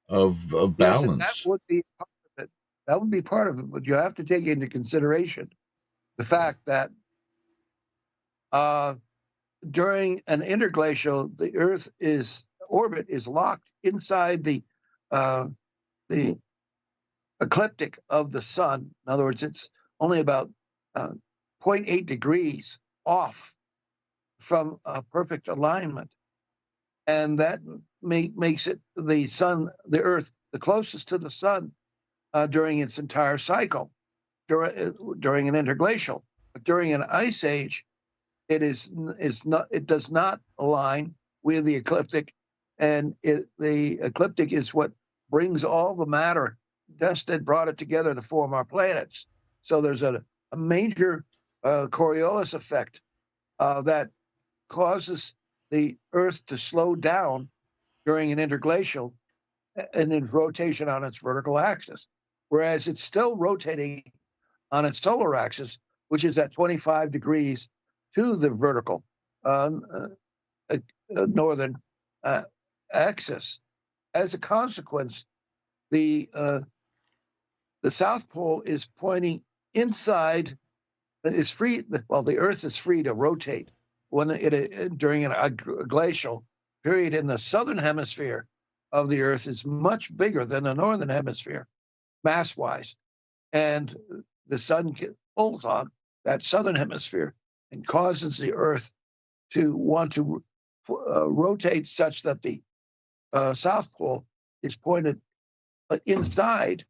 of Yes, and that balance? would be part of it. That would be part of it, but you have to take into consideration the fact that uh, during an interglacial, the Earth's orbit is locked inside uh, the ecliptic of the sun. In other words, it's only about uh, 0.8 degrees off from a perfect alignment, and that makes it the Earth, the closest to the sun during its entire cycle during an interglacial. But during an ice age, it does not align with the ecliptic, and the ecliptic is what brings all the matter, dust that brought it together to form our planets. So there's a major Coriolis effect that causes the Earth to slow down during an interglacial in its rotation on its vertical axis, whereas it's still rotating on its solar axis, which is at 25 degrees to the vertical uh, uh, northern uh, axis. As a consequence, the the South Pole is pointing inside. Is free. Well, the Earth is free to rotate when during a glacial period in the southern hemisphere of the Earth is much bigger than the northern hemisphere, mass-wise, and the sun pulls on that southern hemisphere and causes the Earth to want to rotate such that the South Pole is pointed inside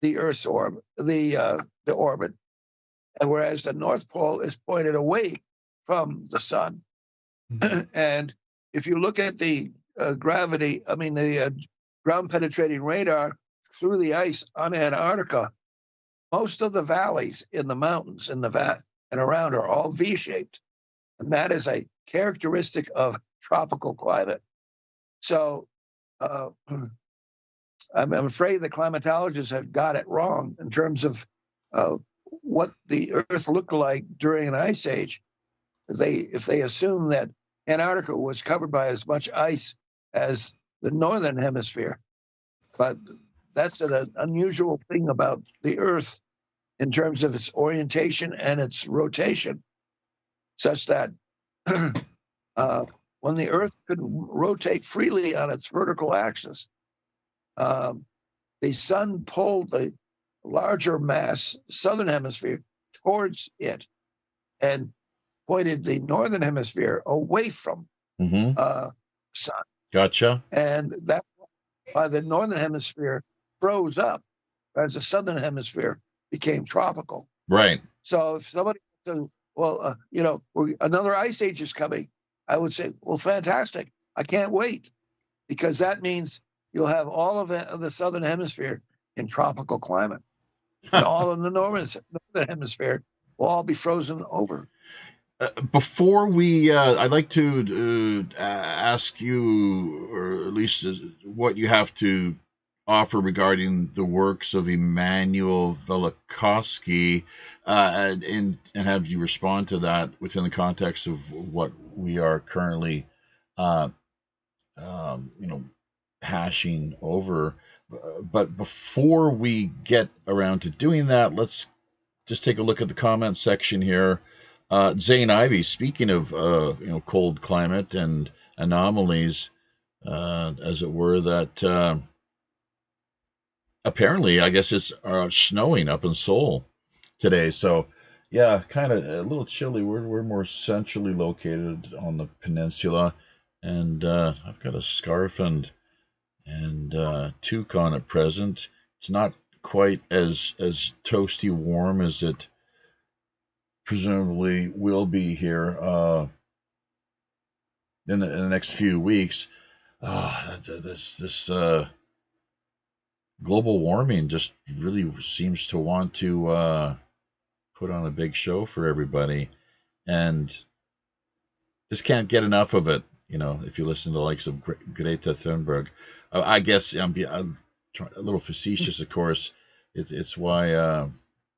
the Earth's orbit, the orbit, and whereas the North Pole is pointed away from the sun. And if you look at the the ground penetrating radar through the ice on Antarctica, most of the valleys in the mountains and around are all V-shaped, and that is a characteristic of tropical climate. So I'm afraid the climatologists have got it wrong in terms of what the Earth looked like during an ice age. If they assume that Antarctica was covered by as much ice as the northern hemisphere, but that's an unusual thing about the Earth in terms of its orientation and its rotation, such that when the Earth could rotate freely on its vertical axis, the sun pulled the larger mass, southern hemisphere, towards it and pointed the northern hemisphere away from sun. Gotcha. And that's why the northern hemisphere froze up, whereas the southern hemisphere became tropical. Right. So if somebody says, well, another ice age is coming, I would say, well, fantastic. I can't wait, because that means you'll have all of the southern hemisphere in tropical climate, and all of the northern hemisphere will all be frozen over. Before I'd like to ask you, or at least what you have to offer regarding the works of Immanuel Velikovsky, and have you respond to that within the context of what we are currently you know, hashing over. But before we get around to doing that, let's just take a look at the comment section here. Zane Ivy, speaking of you know, cold climate and anomalies, as it were, that apparently, I guess it's snowing up in Seoul today. So, yeah, kind of a little chilly. We're more centrally located on the peninsula, and I've got a scarf and toque on at present. It's not quite as toasty warm as it presumably will be here in the next few weeks. This global warming just really seems to want to put on a big show for everybody, and just can't get enough of it. You know, if you listen to the likes of Greta Thunberg, I guess I'm a little facetious, of course. It's why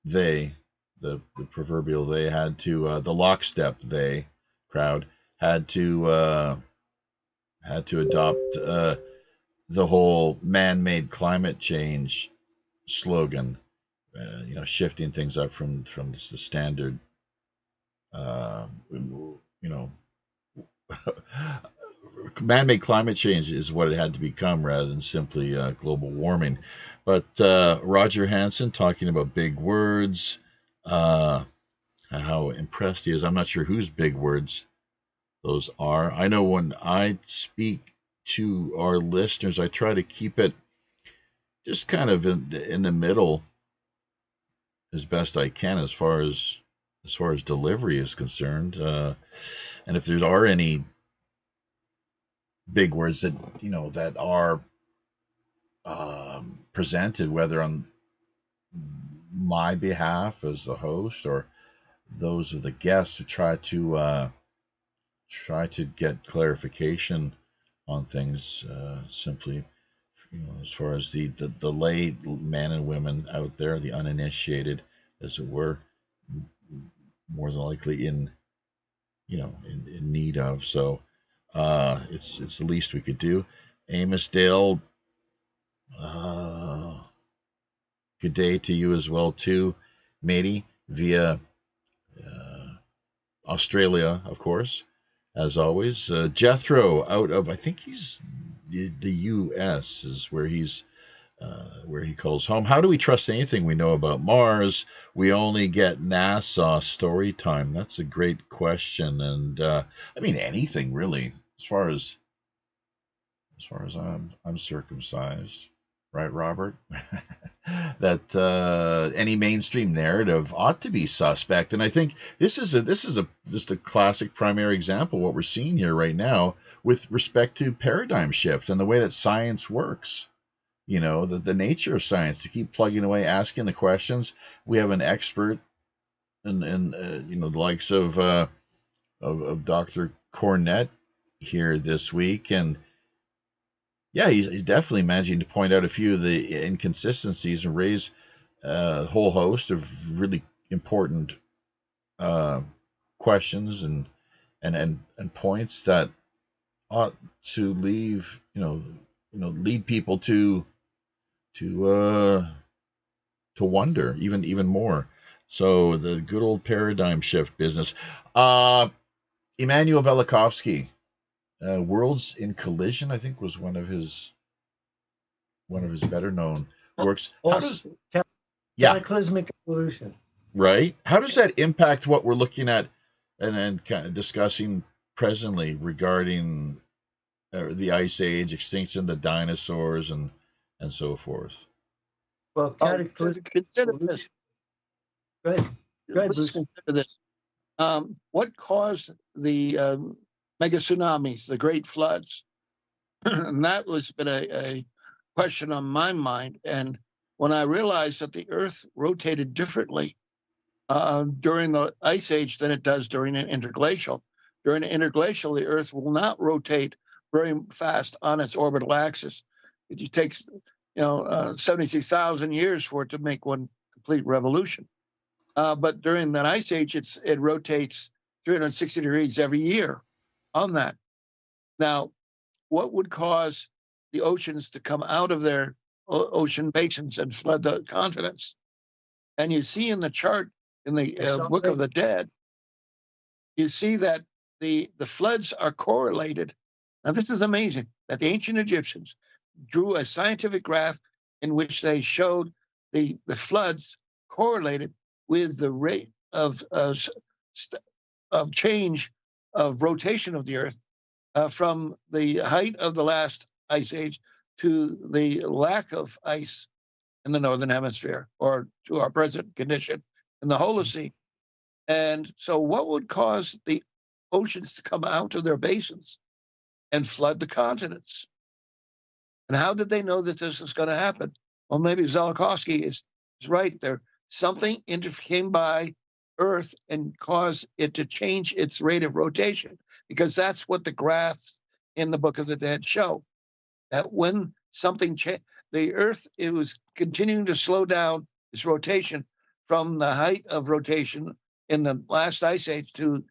they, the proverbial they, had to the lockstep they crowd had to adopt the whole man-made climate change slogan. You know, shifting things up from the standard. You know, man-made climate change is what it had to become rather than simply global warming. But Roger Hansen talking about big words, how impressed he is. I'm not sure whose big words those are. I know when I speak to our listeners, I try to keep it just kind of in the middle as best I can as far as delivery is concerned. And if there are any big words that you know that are presented, whether on my behalf as the host or those of the guests who try to get clarification on things, simply, you know, as far as the lay men and women out there, the uninitiated, as it were, more than likely in, you know, in need of. So it's the least we could do. Amos Dale, uh, good day to you as well too, matey, via Australia, of course, as always. Jethro, out of, I think he's the U.S. is where he calls home. How do we trust anything we know about Mars? We only get NASA story time. That's a great question, and I mean anything really, as far as I'm circumcised, right, Robert? That any mainstream narrative ought to be suspect, and I think this is just a classic primary example of what we're seeing here right now with respect to paradigm shift and the way that science works. You know, the nature of science, to keep plugging away, asking the questions. We have an expert in you know, the likes of Dr. Cornet here this week, and yeah, he's definitely managing to point out a few of the inconsistencies and raise a whole host of really important uh, questions and points that ought to lead people to wonder even more. So the good old paradigm shift business. Immanuel Velikovsky, Worlds in Collision, I think, was one of his better known works. How does cataclysmic evolution? Right? How does that impact what we're looking at and kind of discussing presently regarding the Ice Age, extinction, the dinosaurs, and so forth? Well, cataclysmic Consider evolution. this. Go ahead. Go ahead, Please Bruce. consider this. What caused the mega tsunamis, the great floods? And that was been a question on my mind. And when I realized that the Earth rotated differently during the Ice Age than it does during an interglacial. During an interglacial, the Earth will not rotate very fast on its orbital axis. It takes 76,000 years for it to make one complete revolution. But during that Ice Age, it rotates 360 degrees every year on that. Now, what would cause the oceans to come out of their ocean basins and flood the continents. And you see in the chart in the Book of the Dead, you see that the floods are correlated. Now, this is amazing that the ancient Egyptians drew a scientific graph in which they showed the floods correlated with the rate of change of rotation of the Earth from the height of the last ice age to the lack of ice in the northern hemisphere, or to our present condition in the Holocene. And so what would cause the oceans to come out of their basins and flood the continents? And how did they know that this was going to happen? Well, maybe Zelikowski is right there. Something came by Earth and caused it to change its rate of rotation, because that's what the graphs in the Book of the Dead show. That when something changed, the Earth, it was continuing to slow down its rotation from the height of rotation in the last ice age to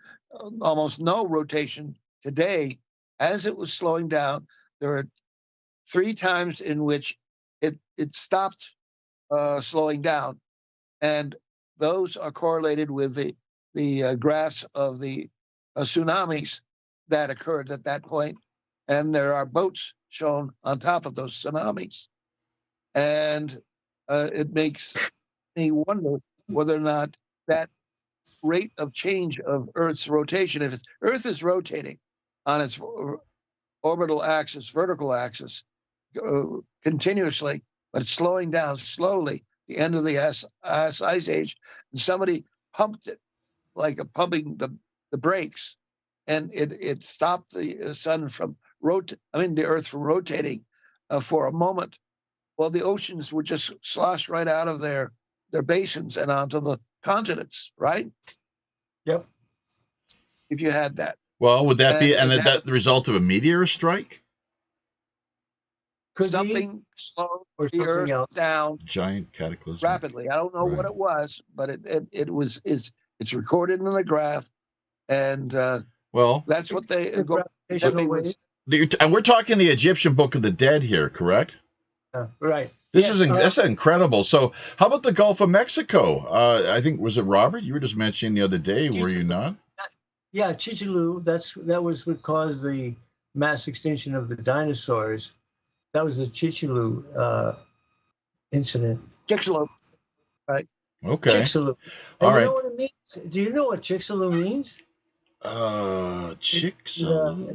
almost no rotation today. As it was slowing down, there were 3 times in which it stopped slowing down, and those are correlated with the graphs of the tsunamis that occurred at that point. And there are boats shown on top of those tsunamis. And it makes me wonder whether or not that rate of change of Earth's rotation, if Earth is rotating on its orbital axis, vertical axis, continuously, but it's slowing down slowly, the end of the ice age, and somebody pumped it like pumping the brakes, and it stopped the sun from the Earth from rotating for a moment. Well, the oceans would just slosh right out of their basins and onto the continents, right? Yep. If you had that. Well, would that be the result of a meteor strike? Could something slowed the Earth down, giant cataclysm, rapidly. I don't know what it was, but it's recorded in the graph, and that's what they go. And we're talking the Egyptian Book of the Dead here, correct? Right. This is incredible. So, how about the Gulf of Mexico? I think, was it Robert? You were just mentioning the other day, were you not? Yeah, Chicxulub. That was what caused the mass extinction of the dinosaurs. That was the Chicxulub incident. Chicxulub, right? Okay. Chicxulub. And you know what it means? Do you know what Chicxulub means? Chicxulub.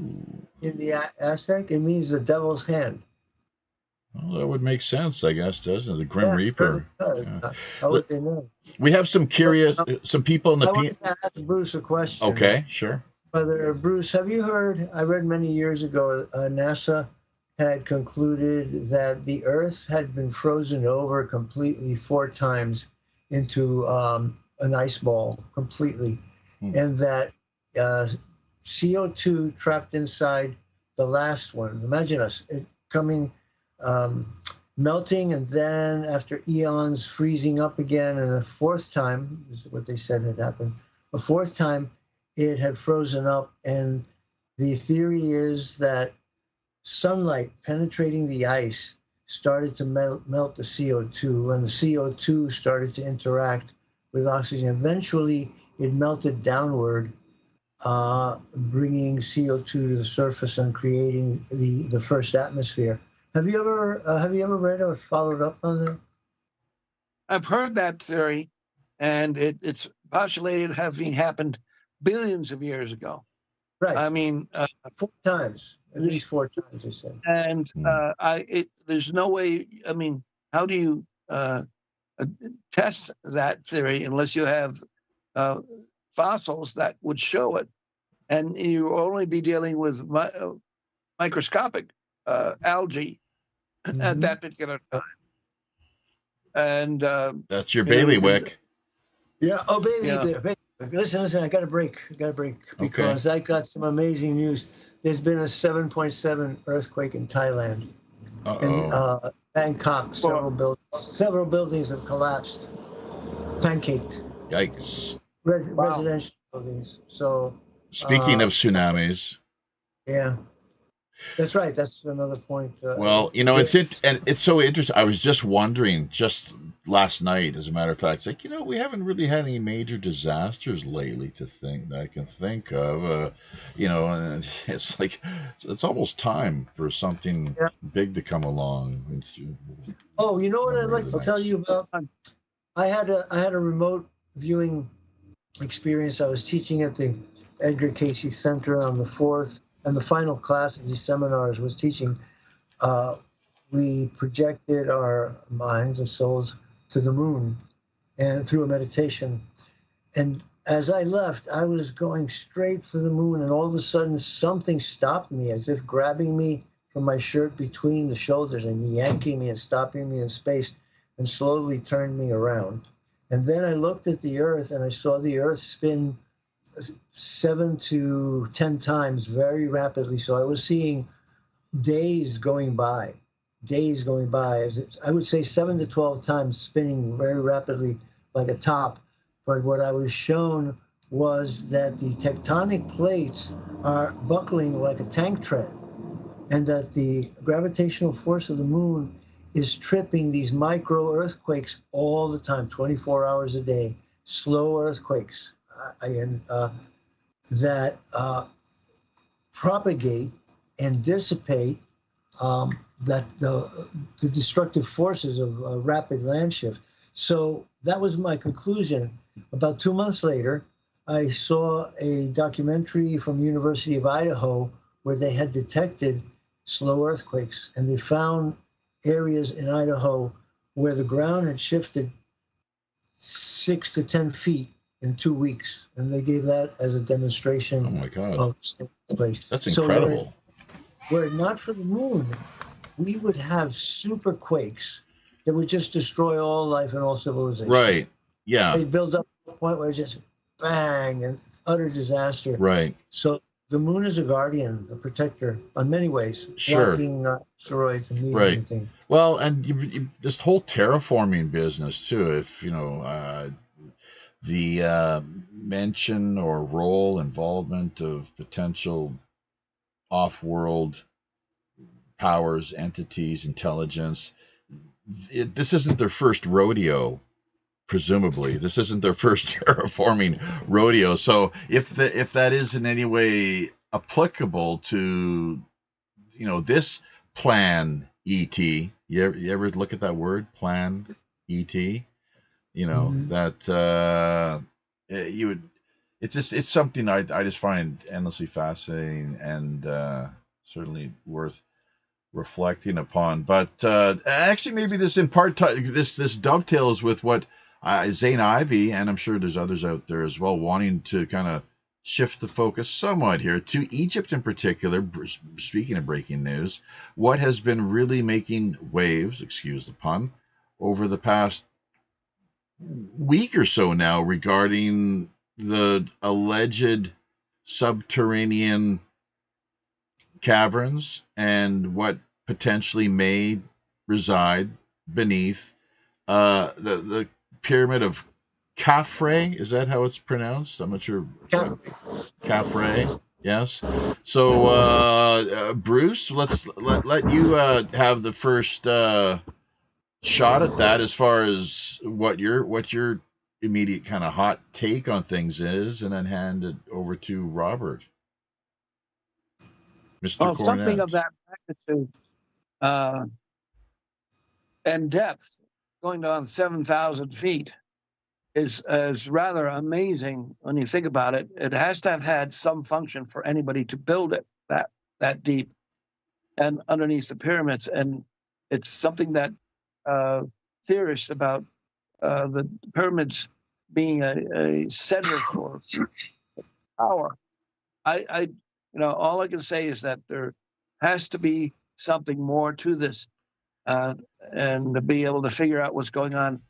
In the Aztec, it means the devil's hand. Well, that would make sense, I guess, doesn't it? The Grim Reaper. Yeah. How would they know? We have some some people in the... I want to ask Bruce a question. Okay, sure. Bruce, have you heard, I read many years ago, NASA had concluded that the Earth had been frozen over completely 4 times into an ice ball completely, and that CO2 trapped inside the last one. Imagine us coming, melting, and then after eons freezing up again, and the 4th time, this is what they said had happened, the 4th time it had frozen up, and the theory is that sunlight penetrating the ice started to melt the CO2, and the CO2 started to interact with oxygen. Eventually, it melted downward, bringing CO2 to the surface and creating the first atmosphere. Have you ever read or followed up on that? I've heard that theory, and it's postulated having happened billions of years ago. Right. I mean, 4 times. At least 4 times, they said. And there's no way. I mean, how do you test that theory unless you have fossils that would show it? And you only be dealing with microscopic algae at that particular time. And that's your bailiwick. Yeah. Oh, baby. Yeah. Listen. I got a break. Because I got some amazing news. There's been a 7.7 earthquake in Thailand. In Bangkok, several buildings have collapsed, pancaked. Yikes! Residential buildings. So. Speaking of tsunamis. Yeah. That's right. That's another point. Well, and it's so interesting. I was just wondering just last night, as a matter of fact, it's like, we haven't really had any major disasters lately that I can think of. And it's like it's almost time for something Yeah. big to come along. Oh, you know what I'd like to tell you about? I had a remote viewing experience. I was teaching at the Edgar Cayce Center on the fourth, and the final class of these seminars was teaching. We projected our minds and souls to the moon, and through a meditation. And as I left, I was going straight for the moon, and all of a sudden something stopped me, as if grabbing me from my shirt between the shoulders and yanking me and stopping me in space, and slowly turned me around. And then I looked at the Earth, and I saw the Earth spin 7 to 10 times very rapidly. So I was seeing days going by. I would say 7 to 12 times, spinning very rapidly like a top. But what I was shown was that the tectonic plates are buckling like a tank tread, and that the gravitational force of the moon is tripping these micro earthquakes all the time, 24 hours a day, slow earthquakes that propagate and dissipate that the destructive forces of rapid land shift. So that was my conclusion. About 2 months later, I saw a documentary from the University of Idaho where they had detected slow earthquakes, and they found areas in Idaho where the ground had shifted 6 to 10 feet in 2 weeks, and they gave that as a demonstration. Oh my God, of slow earthquakes. That's incredible. So were it not for the moon, we would have super quakes that would just destroy all life and all civilization. Right. Yeah. They'd build up to a point where it's just bang and utter disaster. Right. So the moon is a guardian, a protector in many ways, Sure. blocking asteroids and meeting Right. anything. Well, and this whole terraforming business too. If the mention or role involvement of potential off-world powers, entities, intelligence. This isn't their first rodeo. Presumably, this isn't their first terraforming rodeo. So, if that is in any way applicable to, this plan ET, you ever look at that word, plan ET? That you would. It's something I just find endlessly fascinating and certainly worth reflecting upon. But actually, maybe this in part this dovetails with what Zane Ivey, and I'm sure there's others out there as well, wanting to kind of shift the focus somewhat here to Egypt in particular. Speaking of breaking news, what has been really making waves, excuse the pun, over the past week or so now regarding the alleged subterranean caverns and what potentially may reside beneath the pyramid of Khafre. Is that how it's pronounced? I'm not sure. Khafre. Yes. So, Bruce, let you have the first shot at that as far as what your immediate kind of hot take on things is, and then hand it over to Robert. Mr. Well, Cornet. something of that magnitude and depth, going down 7,000 feet, is rather amazing when you think about it. It has to have had some function for anybody to build it that deep and underneath the pyramids. And it's something that theorists about the pyramids being a center for power. All I can say is that there has to be something more to this, and to be able to figure out what's going on,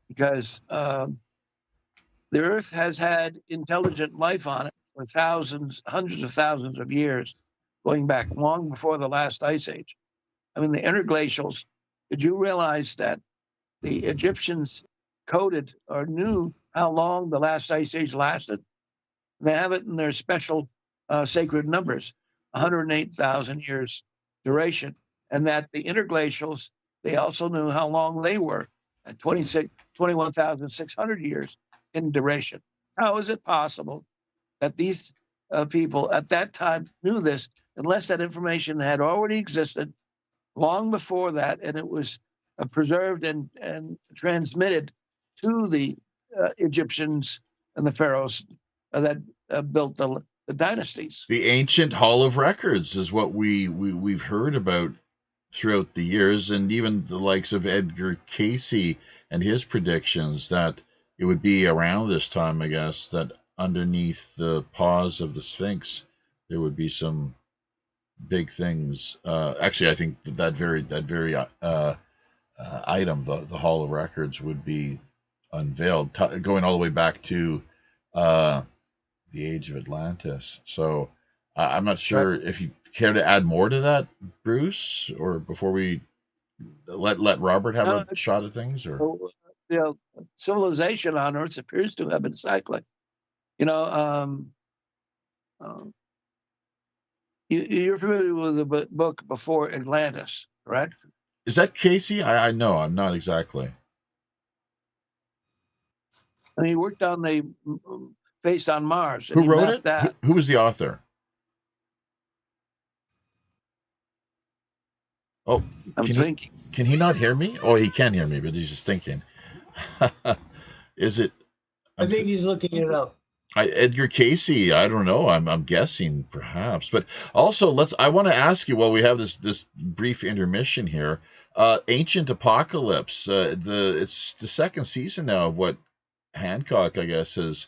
because the Earth has had intelligent life on it for hundreds of thousands of years, going back long before the last ice age. I mean, the interglacials. Did you realize that the Egyptians coded or knew how long the last ice age lasted? They have it in their special sacred numbers. 108,000 years duration, and that the interglacials, they also knew how long they were at 21,600 years in duration. How is it possible that these people at that time knew this, unless that information had already existed long before that, and it was preserved and transmitted to the Egyptians and the pharaohs that built the dynasties? The ancient Hall of Records is what we've heard about throughout the years, and even the likes of Edgar Cayce and his predictions that it would be around this time, I guess, that underneath the paws of the Sphinx there would be some big things. Actually, I think that very item, the Hall of Records, would be unveiled, going all the way back to the age of Atlantis. So I'm not sure if you care to add more to that, Bruce, or before we let Robert have a shot at things, or civilization on Earth appears to have been cyclic. You're familiar with the book Before Atlantis, correct? Is that Casey? I know, I'm not exactly. And he worked on the based on Mars. And who wrote it? That. Who was the author? Oh, I'm thinking. Can he not hear me? Oh, he can hear me, but he's just thinking. Is it? I think he's looking it up. Edgar Cayce, I don't know. I'm guessing perhaps, but also I want to ask you while we have this brief intermission here. Ancient Apocalypse. It's the second season now of what Hancock, I guess, has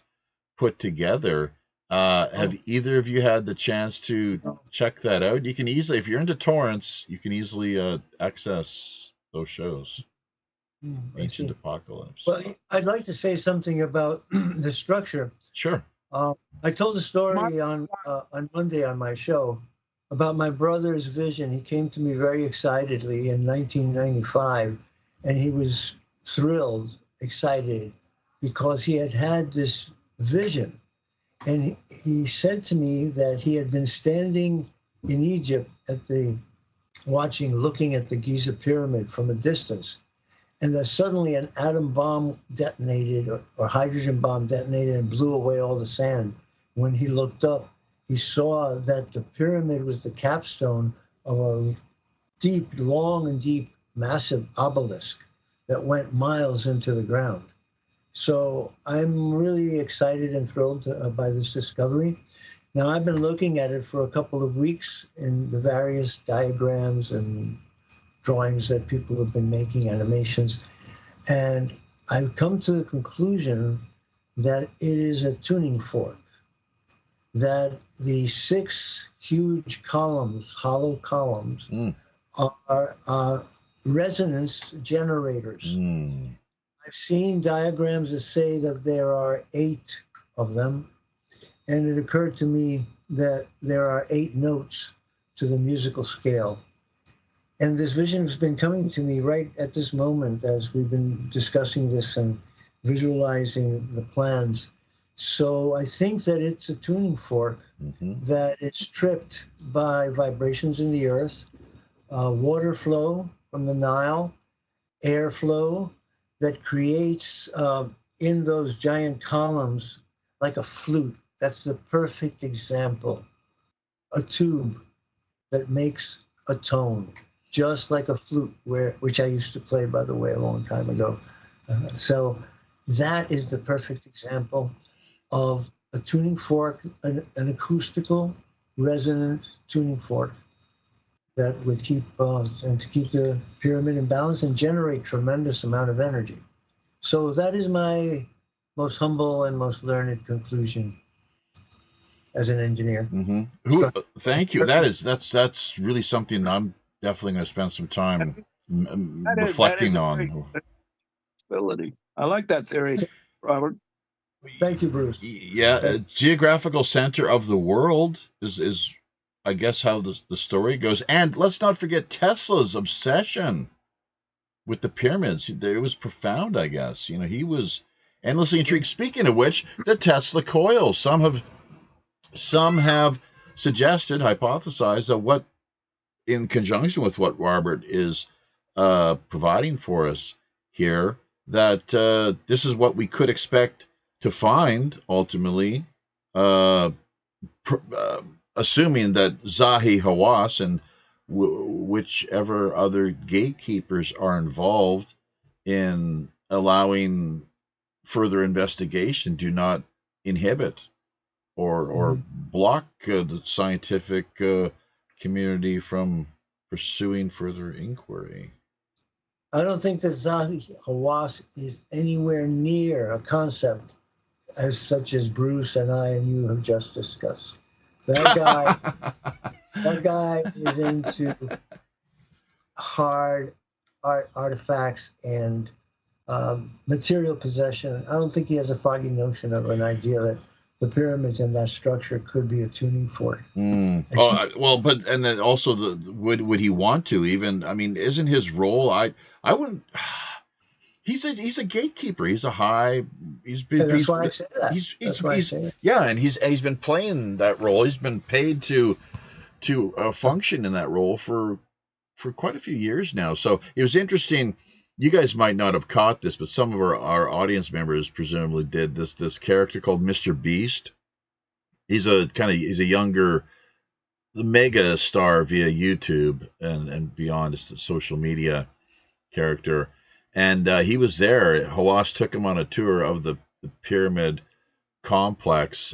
put together. Have either of you had the chance to check that out? You can easily, if you're into torrents, you can easily access those shows. Ancient Apocalypse. Well, I'd like to say something about the structure. Sure. I told a story on Monday on my show about my brother's vision. He came to me very excitedly in 1995, and he was thrilled, excited, because he had this vision. And he said to me that he had been standing in Egypt looking at the Giza pyramid from a distance, and that suddenly an atom bomb detonated or hydrogen bomb detonated and blew away all the sand. When he looked up, he saw that the pyramid was the capstone of a long and deep, massive obelisk that went miles into the ground. So I'm really excited and thrilled by this discovery. Now, I've been looking at it for a couple of weeks in the various diagrams and drawings that people have been making, animations, and I've come to the conclusion that it is a tuning fork, that the 6 huge columns, hollow columns, are resonance generators. I've seen diagrams that say that there are 8 of them, and it occurred to me that there are 8 notes to the musical scale. And this vision has been coming to me right at this moment as we've been discussing this and visualizing the plans. So I think that it's a tuning fork that is tripped by vibrations in the earth, water flow from the Nile, airflow, that creates in those giant columns like a flute. That's the perfect example. A tube that makes a tone, just like a flute, which I used to play, by the way, a long time ago. So that is the perfect example of a tuning fork, an acoustical resonant tuning fork that would keep and to keep the pyramid in balance and generate tremendous amount of energy. So that is my most humble and most learned conclusion as an engineer. Thank you. That's really something I'm definitely going to spend some time reflecting on. I like that theory, Robert. Thank you, Bruce. Yeah, geographical center of the world is I guess how the story goes. And let's not forget Tesla's obsession with the pyramids. It was profound, I guess. He was endlessly intrigued. Speaking of which, the Tesla coil. Some have suggested, hypothesized that what, in conjunction with what Robert is providing for us here, that this is what we could expect to find ultimately, assuming that Zahi Hawass and whichever other gatekeepers are involved in allowing further investigation do not inhibit or block the scientific community from pursuing further inquiry. I don't think that Zahi Hawass is anywhere near a concept as such as Bruce and I and you have just discussed. That guy is into hard artifacts and material possession. I don't think he has a foggy notion of an idea that the pyramids in that structure could be a tuning fork. Oh, well, but and then also would he want to even? I mean, isn't his role? I wouldn't. He's a gatekeeper. He's a high. That's why I say that. Yeah, and he's been playing that role. He's been paid to function in that role for quite a few years now. So it was interesting. You guys might not have caught this, but some of our audience members presumably did. This character called Mr. Beast. He's a younger mega star via YouTube and beyond, just a social media character. And he was there. Hawass took him on a tour of the pyramid complex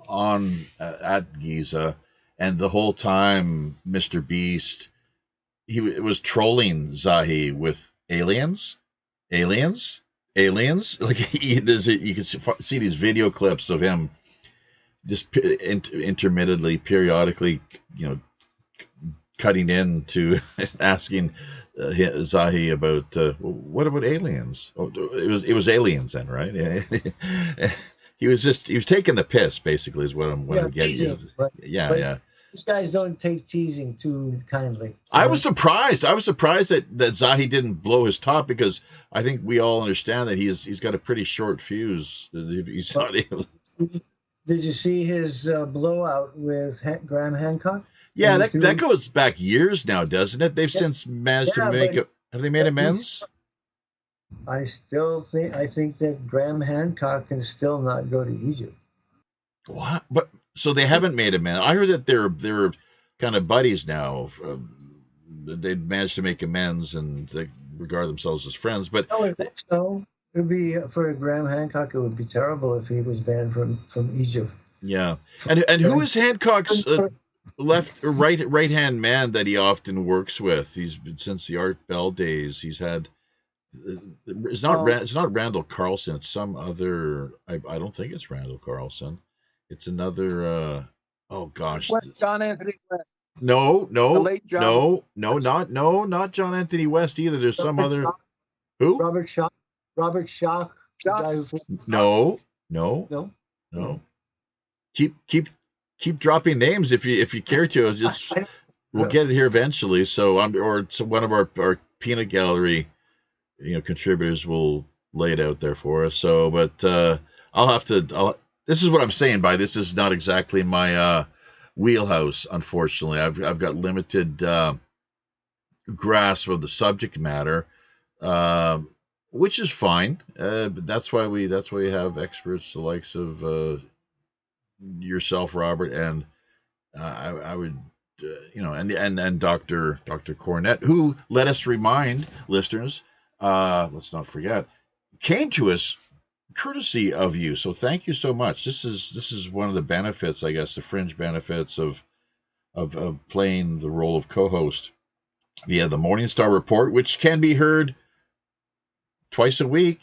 at Giza, and the whole time, Mr. Beast, he was trolling Zahi with aliens. Like you can see these video clips of him just intermittently, periodically, cutting into asking Zahi about what about aliens? Oh, it was aliens then, right? he was taking the piss, basically, is what I'm getting. Teasing, right? Yeah. These guys don't take teasing too kindly. I was surprised. I was surprised that Zahi didn't blow his top, because I think we all understand that he's got a pretty short fuse. Did you see his blowout with Graham Hancock? Yeah, that goes back years now, doesn't it? They've since managed to make it. Have they made amends? I think that Graham Hancock can still not go to Egypt. What? But so they haven't made amends. I heard that they're kind of buddies now. They managed to make amends and they regard themselves as friends. But I would think so. It would be for Graham Hancock. It would be terrible if he was banned from Egypt. Yeah, and who is Hancock's right hand man that he often works with? He's been since the Art Bell days. He's had. It's not Randall Carlson. It's some other. I don't think it's Randall Carlson. It's another. Oh gosh. West John Anthony West. No. The late John. Not John Anthony West either. There's some other. Who? Robert Schock. No. Keep dropping names if you care to. Just we'll get it here eventually. So one of our peanut gallery, contributors will lay it out there for us. So, but I'll have to. This is what I'm saying by this is not exactly my wheelhouse. Unfortunately, I've got limited grasp of the subject matter, which is fine. But that's why we have experts the likes of yourself, Robert, and I would. And Dr. Cornet, who, let us remind listeners, let's not forget, came to us courtesy of you. So thank you so much. This is one of the benefits, I guess, the fringe benefits of playing the role of co-host via the Morning Star Report, which can be heard twice a week,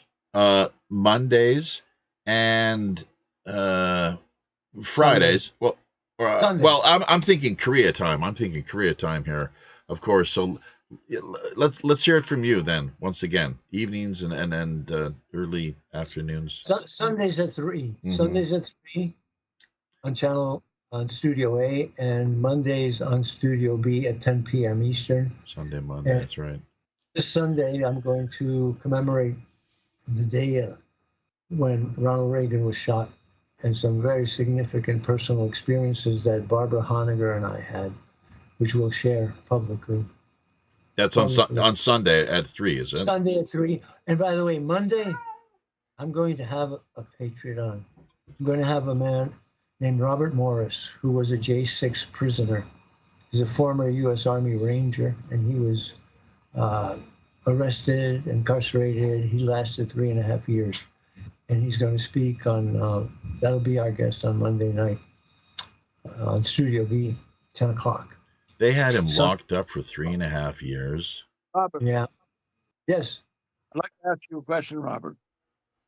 Mondays and Fridays. Well, I'm thinking Korea time. I'm thinking Korea time here, of course. So let's hear it from you then. Once again, evenings and early afternoons. Sundays at 3. Mm-hmm. Sundays at 3 on Studio A, and Mondays on Studio B at 10 p.m. Eastern. Monday. That's right. This Sunday, I'm going to commemorate the day when Ronald Reagan was shot and some very significant personal experiences that Barbara Honegger and I had, which we'll share publicly. That's on Sunday at 3, is it? Sunday at 3. And by the way, Monday, I'm going to have a patriot on. I'm going to have a man named Robert Morris, who was a J6 prisoner. He's a former U.S. Army Ranger, and he was arrested, incarcerated. He lasted 3.5 years. And he's going to speak on, that'll be our guest on Monday night on Studio V, 10 o'clock. They had him locked up for 3.5 years. Robert, Yeah. Yes. I'd like to ask you a question, Robert.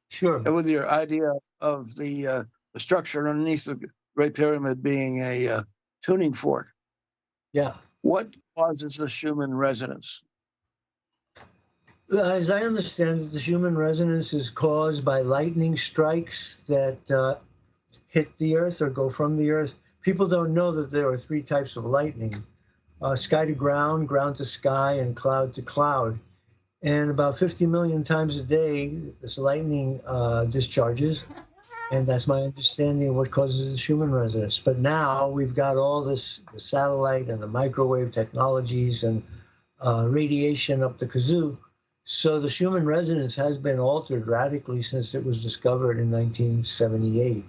Sure. With your idea of the structure underneath the Great Pyramid being a tuning fork. Yeah. What causes the Schumann resonance? As I understand it, the Schumann resonance is caused by lightning strikes that hit the Earth or go from the Earth. People don't know that there are 3 types of lightning, sky to ground, ground to sky, and cloud to cloud. And about 50 million times a day, this lightning discharges. And that's my understanding of what causes the Schumann resonance. But now we've got all this, the satellite and the microwave technologies and radiation up the kazoo. So the Schumann resonance has been altered radically since it was discovered in 1978.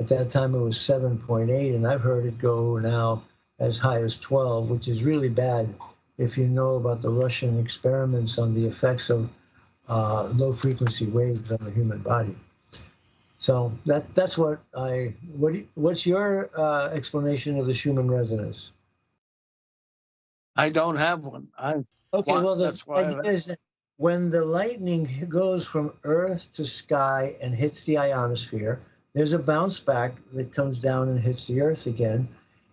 At that time, it was 7.8, and I've heard it go now as high as 12, which is really bad if you know about the Russian experiments on the effects of low-frequency waves on the human body. So that's what's your explanation of the Schumann resonance? I don't have one. The idea is that when the lightning goes from Earth to sky and hits the ionosphere, there's a bounce back that comes down and hits the Earth again.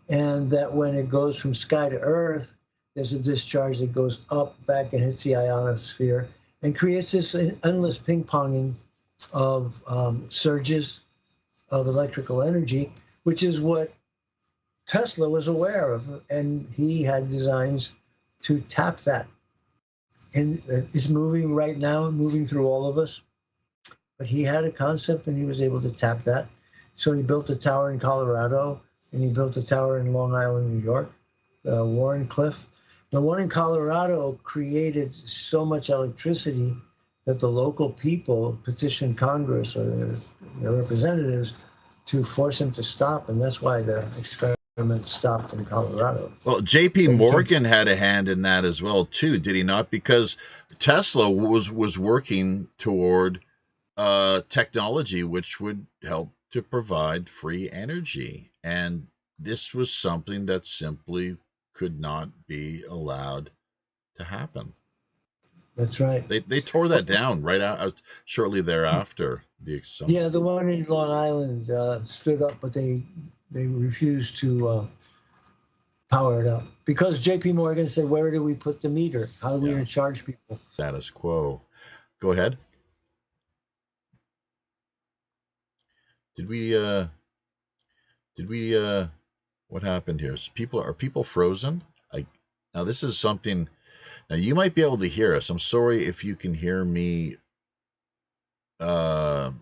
And that when it goes from sky to Earth, there's a discharge that goes up, back, and hits the ionosphere and creates this endless ping-ponging of surges of electrical energy, which is what Tesla was aware of. And he had designs to tap that. And it's moving right now, moving through all of us. But he had a concept and he was able to tap that. So he built a tower in Colorado and he built a tower in Long Island, New York, Warren Cliff. The one in Colorado created so much electricity that the local people petitioned Congress or their representatives to force him to stop. And that's why the experiment stopped in Colorado. Well, J.P. Morgan had a hand in that as well, too, did he not? Because Tesla was working toward technology which would help to provide free energy. And this was something that simply could not be allowed to happen. That's right. They tore that down right out shortly thereafter. Yeah, the one in Long Island stood up, but they refused to power it up because J.P. Morgan said, "Where do we put the meter? How are we going to charge people?" Status quo. Go ahead. Did we? What happened here? Are people frozen? Now this is something. Now you might be able to hear us. I'm sorry if you can hear me via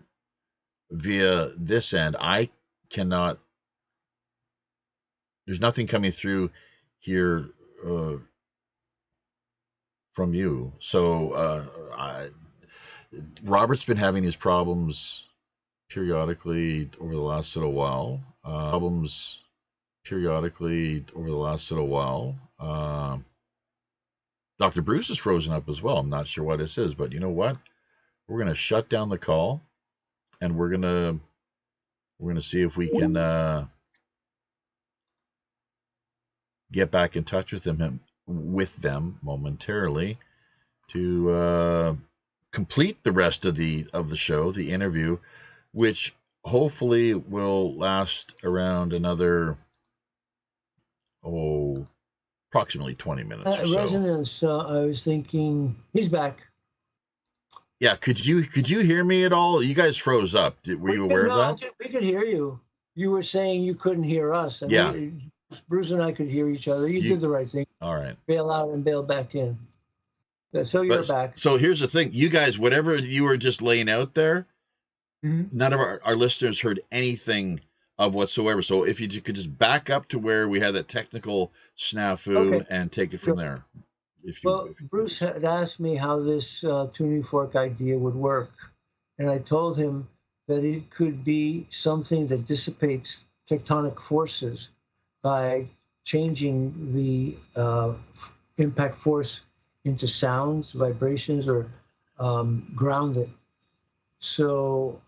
this end. I cannot. There's nothing coming through here from you. So Robert's been having these problems periodically over the last little while. Dr. Bruce is frozen up as well. I'm not sure what this is, but you know what? We're going to shut down the call, and we're going to see if we can get back in touch with them momentarily to complete the rest of the show, the interview, which hopefully will last around another approximately 20 minutes or so. Resonance. I was thinking he's back. Yeah, could you hear me at all? You guys froze up. Were you aware of that? We could hear you. You were saying you couldn't hear us. And yeah. Bruce and I could hear each other. You did the right thing. All right. Bail out and bail back in. So you're back. So here's the thing. You guys, whatever you were just laying out there, none of our listeners heard anything of whatsoever. So if you could just back up to where we had that technical snafu Okay. and take it from there. Well, Bruce had asked me how this tuning fork idea would work. And I told him that it could be something that dissipates tectonic forces by changing the impact force into sounds, vibrations, or ground it. So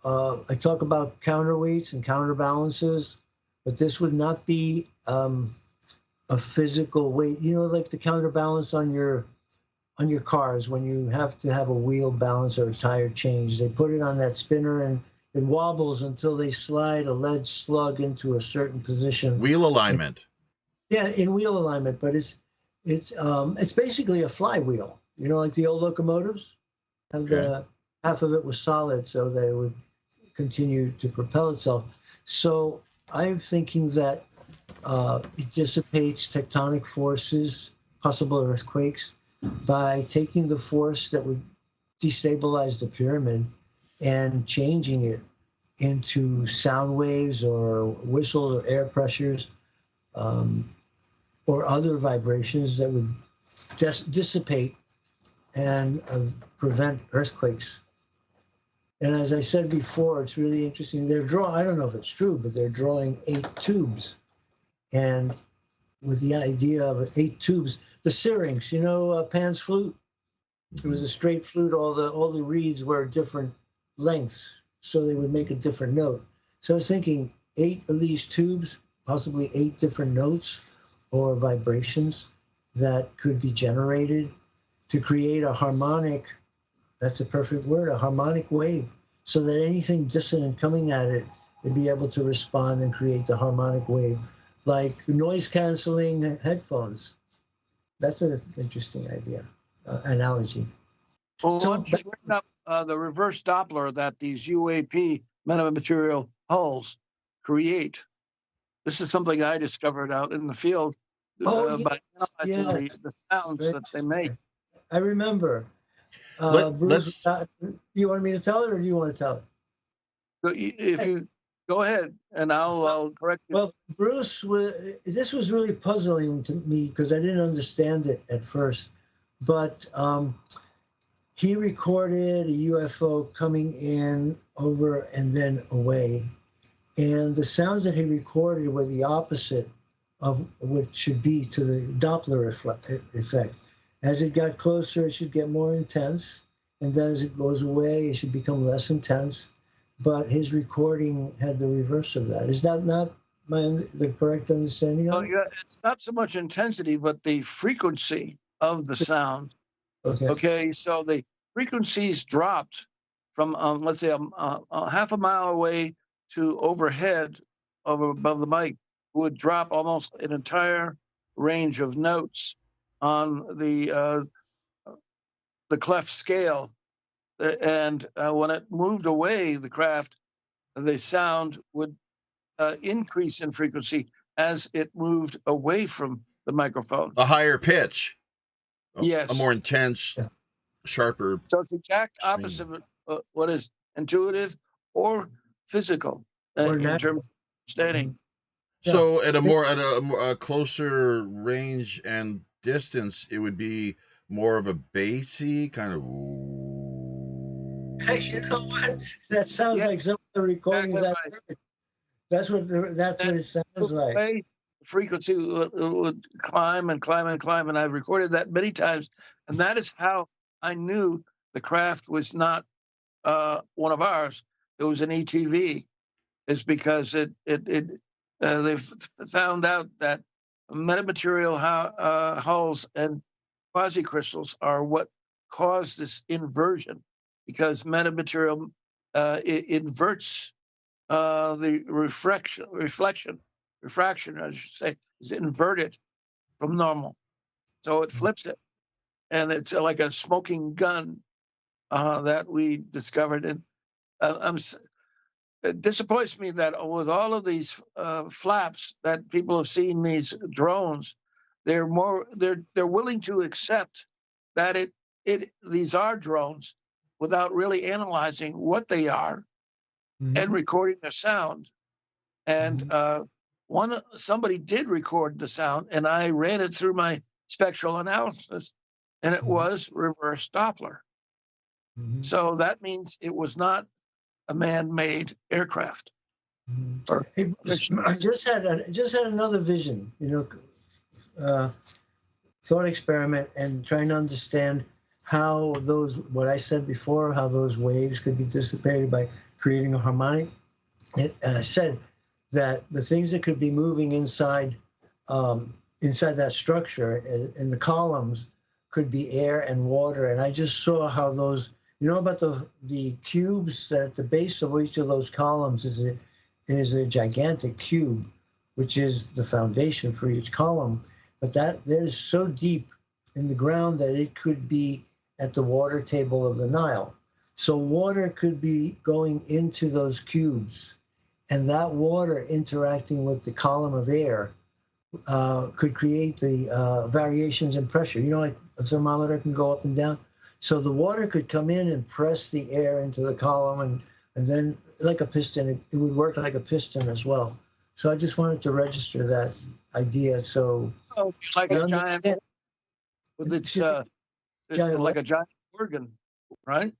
I talk about counterweights and counterbalances, but this would not be a physical weight. You know, like the counterbalance on your cars when you have to have a wheel balance or a tire change. They put it on that spinner and it wobbles until they slide a lead slug into a certain position. Wheel alignment. In wheel alignment, but it's basically a flywheel. You know, like the old locomotives have the half of it was solid, so that it would continue to propel itself. So I'm thinking that it dissipates tectonic forces, possible earthquakes, by taking the force that would destabilize the pyramid and changing it into sound waves or whistles or air pressures or other vibrations that would dissipate and prevent earthquakes. And as I said before, it's really interesting. I don't know if it's true, but they're drawing 8 tubes. And with the idea of 8 tubes, the syrinx, you know, Pan's flute. It was a straight flute. All the reeds were different lengths, so they would make a different note. So I was thinking 8 of these tubes, possibly 8 different notes or vibrations that could be generated to create a harmonic. That's a perfect word, a harmonic wave, so that anything dissonant coming at it would be able to respond and create the harmonic wave, like noise canceling headphones. That's an interesting idea, analogy. Well, why don't you bring up the reverse Doppler that these UAP metamaterial hulls create? This is something I discovered out in the field by analyzing the sounds that they make. I remember. Bruce, do you want me to tell it, or do you want to tell it? If you go ahead, and I'll correct you. Well, Bruce, this was really puzzling to me because I didn't understand it at first. But he recorded a UFO coming in, over, and then away. And the sounds that he recorded were the opposite of what should be to the Doppler effect. As it got closer, it should get more intense. And then as it goes away, it should become less intense. But his recording had the reverse of that. Is that not the correct understanding of it? Yeah, it's not so much intensity, but the frequency of the sound. Okay, so the frequencies dropped from, let's say, half a mile away to overhead above the mic would drop almost an entire range of notes on the clef scale. And when it moved away, the craft, the sound would increase in frequency as it moved away from the microphone. A higher pitch. Yes. A more intense, sharper. So it's the exact opposite of what is intuitive or physical in terms of understanding. So at a closer range and distance, it would be more of a bassy kind of. You know what? That sounds like some of the recordings I've heard. That's what it sounds like. The frequency would climb and climb and climb, and I've recorded that many times. And that is how I knew the craft was not one of ours. It was an ETV. Is because they've found out that metamaterial hulls and quasicrystals are what caused this inversion, because metamaterial it inverts the refraction, I should say, is inverted from normal. So it flips it. And it's like a smoking gun that we discovered. And it disappoints me that with all of these flaps that people have seen these drones, they're willing to accept that these are drones without really analyzing what they are and recording the sound. And Mm-hmm. somebody did record the sound, and I ran it through my spectral analysis, and it Mhm. was reverse Doppler. Mhm. So that means it was not a man-made aircraft. Mhm. Or Hey, Bruce, I just had another vision. Thought experiment and trying to understand how those, what I said before, how those waves could be dissipated by creating a harmonic. And I said that the things that could be moving inside that structure in the columns could be air and water. And I just saw how those, about the cubes that at the base of each of those columns is a gigantic cube, which is the foundation for each column. But that is so deep in the ground that it could be at the water table of the Nile. So water could be going into those cubes, and that water interacting with the column of air could create the variations in pressure. Like a thermometer can go up and down. So the water could come in and press the air into the column, and then like a piston, it would work like a piston as well. So I just wanted to register that idea. So like I a giant, understand. with its Giant like what? a giant organ, right?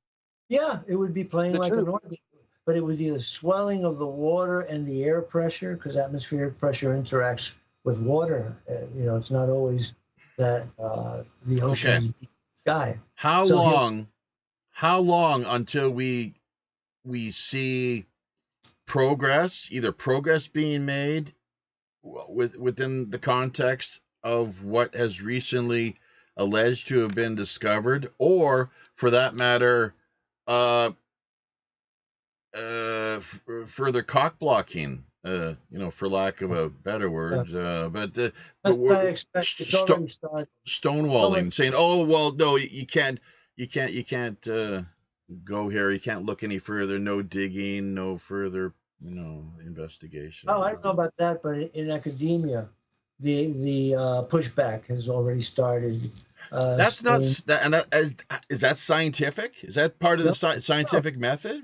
Yeah, it would be playing The like an tube. organ, but it was either swelling of the water and the air pressure, because atmospheric pressure interacts with water. It's not always that the ocean is sky. How So long until we see either progress being made within the context of what has recently alleged to have been discovered, or for that matter, further cock blocking, for lack of a better word, but that's what I we're expect. It's already started. stonewalling, saying, "Oh well, no, you can't go here. You can't look any further. No digging, no further, investigation." Oh, I don't know about that, but in academia, the pushback has already started. That's not In, that, and is that scientific? Is that part of the no, scientific method?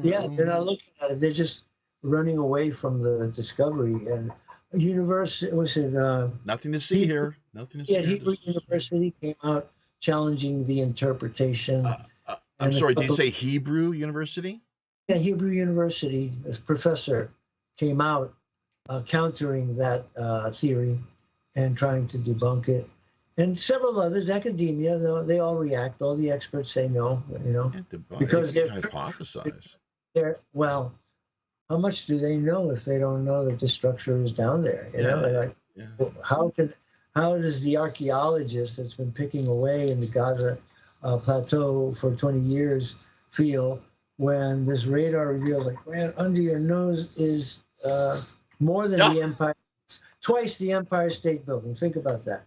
yeah, they're not looking at it. They're just running away from the discovery. And university was it? Nothing to see here. Nothing to see Yeah, here. Hebrew University came out challenging the interpretation. I'm And a sorry. Did you couple, say Hebrew University? yeah, Hebrew University, a professor came out countering that theory and trying to debunk it. And several others, academia, they all react. All the experts say no, because they hypothesize. Well, how much do they know if they don't know that the structure is down there? Well, how does the archaeologist that's been picking away in the Gaza plateau for 20 years feel when this radar reveals, like, man, under your nose is more than the Empire, twice the Empire State Building. Think about that.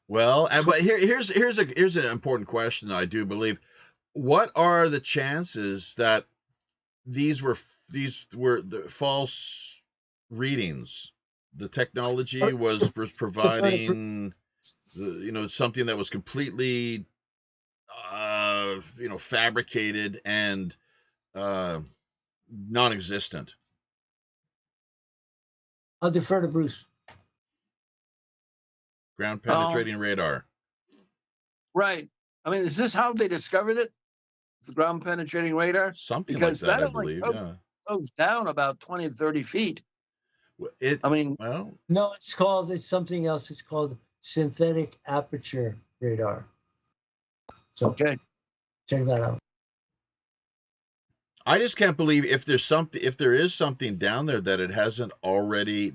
Well, but here's an important question. I do believe. What are the chances that these were the false readings? The technology was providing, something that was completely, fabricated and non-existent. I'll defer to Bruce. Ground penetrating radar. Right. I mean, is this how they discovered it? The ground penetrating radar? Something because like that, I only believe. goes down about 20 to 30 feet. No, it's something else. It's called synthetic aperture radar. So okay, check that out. I just can't believe if there is something down there that it hadn't already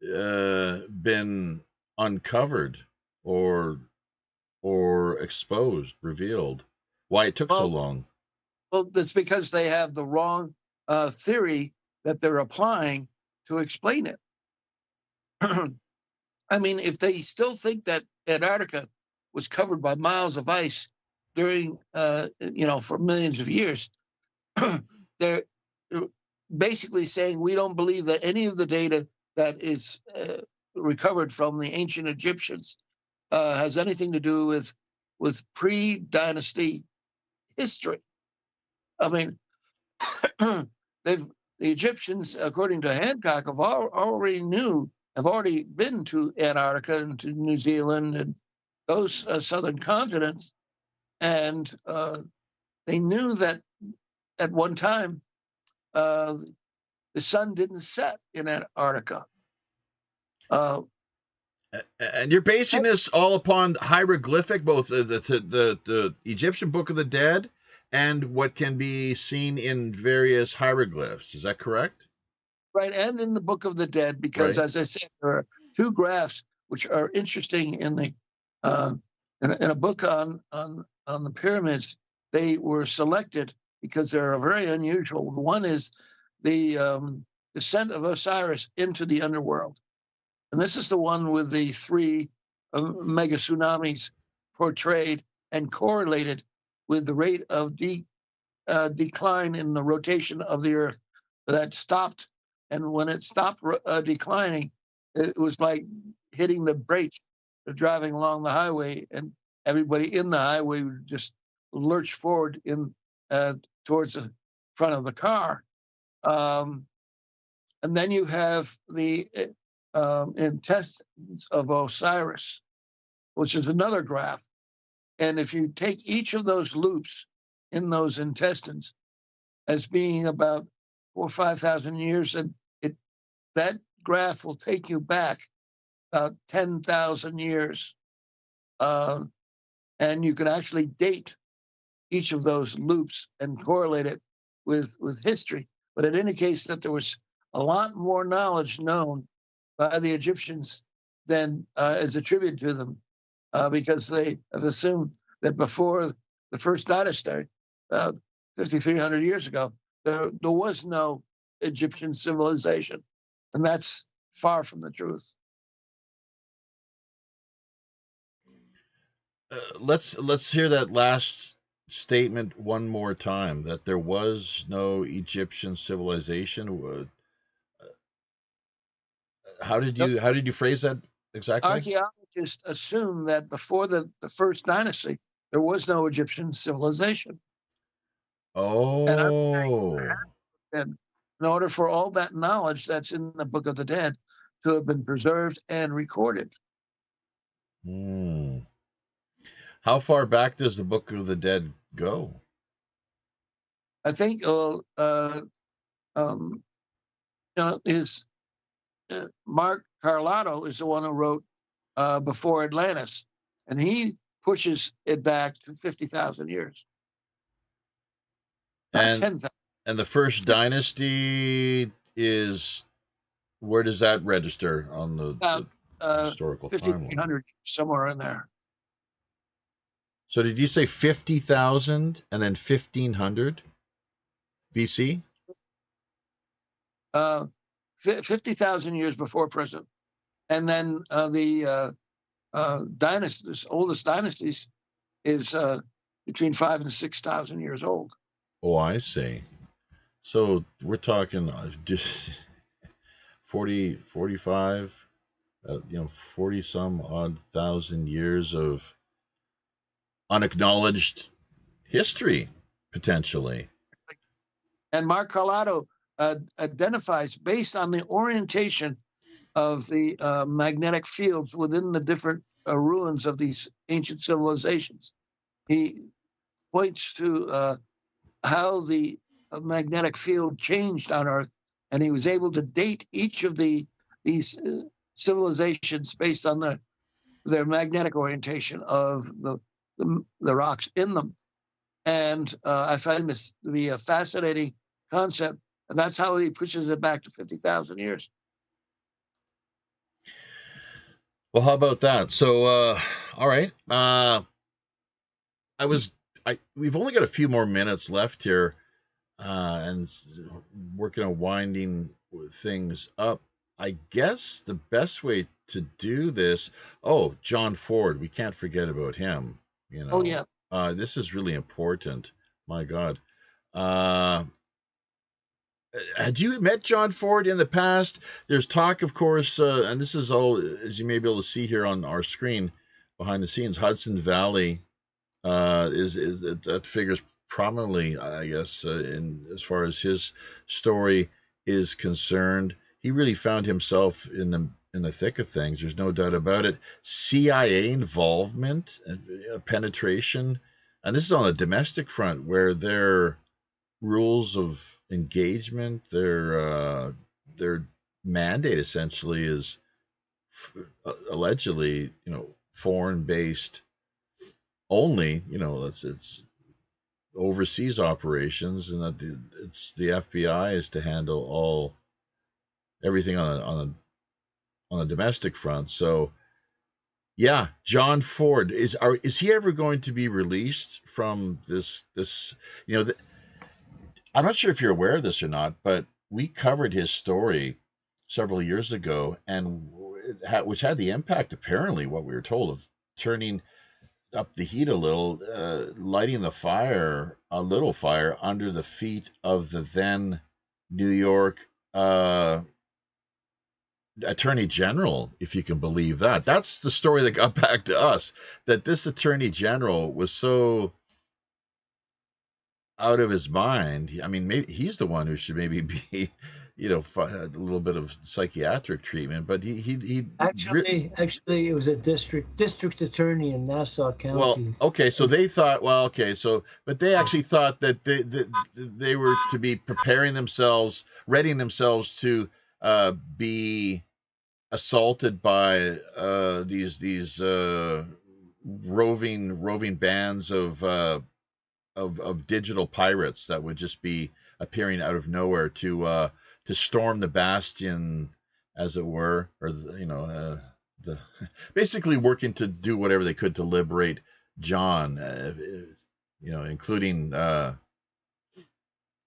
been uncovered or exposed, revealed. Why it took so long? Well, that's because they have the wrong theory that they're applying to explain it. I mean, if they still think that Antarctica was covered by miles of ice during, for millions of years, they're basically saying we don't believe that any of the data that is recovered from the ancient Egyptians has anything to do with pre-dynasty history. I mean, the Egyptians, according to Hancock, have already been to Antarctica and to New Zealand and those southern continents, and they knew that at one time the sun didn't set in Antarctica. And you're basing this all upon hieroglyphic, both the Egyptian Book of the Dead and what can be seen in various hieroglyphs. Is that correct? Right, and in the Book of the Dead, because Right. as I said, there are two graphs which are interesting in the in a book on the pyramids. They were selected because they're very unusual. One is the descent of Osiris into the underworld. And this is the one with the three mega tsunamis portrayed and correlated with the rate of decline in the rotation of the Earth. That stopped, and when it stopped declining, it was like hitting the brakes driving along the highway, and everybody in the highway would just lurch forward towards the front of the car. And then you have the intestines of Osiris, which is another graph. And if you take each of those loops in those intestines as being about 4,000 or 5,000 years, and that graph will take you back about 10,000 years. And you can actually date each of those loops and correlate it with history. But it indicates that there was a lot more knowledge known by the Egyptians than is attributed to them, because they have assumed that before the first dynasty, 5,300 years ago, there was no Egyptian civilization, and that's far from the truth. Let's hear that last statement one more time, that there was no Egyptian civilization. How did you phrase that exactly? Archaeologists assume that before the first dynasty, there was no Egyptian civilization. Oh. And I'm saying that in order for all that knowledge that's in the Book of the Dead to have been preserved and recorded. How far back does the Book of the Dead go? I think is Mark Carlotto is the one who wrote Before Atlantis, and he pushes it back to 50,000 years. Not 10,000. And the first dynasty is, where does that register on the historical timeline? 5,300, somewhere in there. So did you say 50,000 and then 1,500 BC? 50,000 years before present. And then the dynasties, oldest dynasties, is between 5,000 and 6,000 years old. Oh, I see. So we're talking just 40, 45, 40 some odd thousand years of unacknowledged history, potentially. And Mark Carlotto identifies, based on the orientation of the magnetic fields within the different ruins of these ancient civilizations, he points to how the magnetic field changed on Earth, and he was able to date each of these civilizations based on their magnetic orientation of the rocks in them. And I find this to be a fascinating concept, and that's how he pushes it back to 50,000 years. Well, how about that? So, all right. We've only got a few more minutes left here, and working on winding things up. I guess the best way to do this. Oh, John Ford. We can't forget about him. Oh yeah. This is really important. My God. Had you met John Ford in the past? There's talk, of course, and this is all, as you may be able to see here on our screen behind the scenes, Hudson Valley that figures prominently, I guess, in as far as his story is concerned. He really found himself in the thick of things. There's no doubt about it. CIA involvement, penetration, and this is on a domestic front where their rules of engagement, their mandate essentially is allegedly, foreign based only. It's overseas operations, and that it's the FBI is to handle everything on a domestic front. So yeah, John Ford is he ever going to be released from this? I'm not sure if you're aware of this or not, but we covered his story several years ago, and which had the impact, apparently, what we were told, of turning up the heat a little, lighting a little fire under the feet of the then New York Attorney General, if you can believe that. That's the story that got back to us, that this Attorney General was so out of his mind. I mean, maybe he's the one who should maybe be, a little bit of psychiatric treatment. But he actually it was a district attorney in Nassau County. Well, okay, so they thought, but they actually thought that they were to be preparing themselves, readying themselves to be assaulted by these roving bands of digital pirates that would just be appearing out of nowhere to storm the bastion, as it were, or basically working to do whatever they could to liberate John, including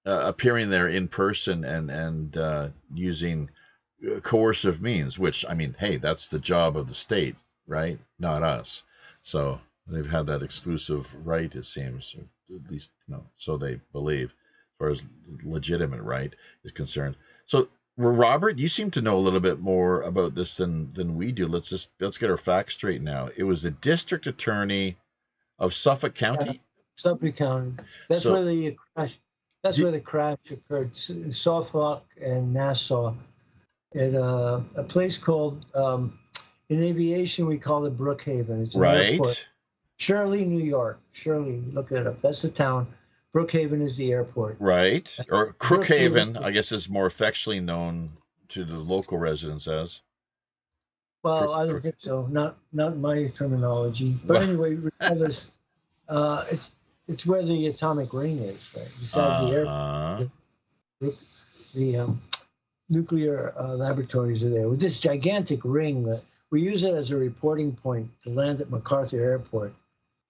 appearing there in person and using coercive means. Which, I mean, hey, that's the job of the state, right? Not us. So they've had that exclusive right, it seems, or at least, so they believe, as far as legitimate right is concerned. So, Robert, you seem to know a little bit more about this than we do. Let's get our facts straight now. It was the district attorney of Suffolk County. Suffolk County. That's where the crash. That's where the crash occurred. In Suffolk and Nassau, at a place called, in aviation we call it Brookhaven. It's an airport. Shirley, New York. Shirley, look it up. That's the town. Brookhaven is the airport. Right. Or Crookhaven, I guess, is more affectionately known to the local residents as. Well, I don't think so. Not my terminology. But anyway, regardless, it's where the atomic ring is, right? Besides the airport, the nuclear laboratories are there. With this gigantic ring that we use it as a reporting point to land at MacArthur Airport.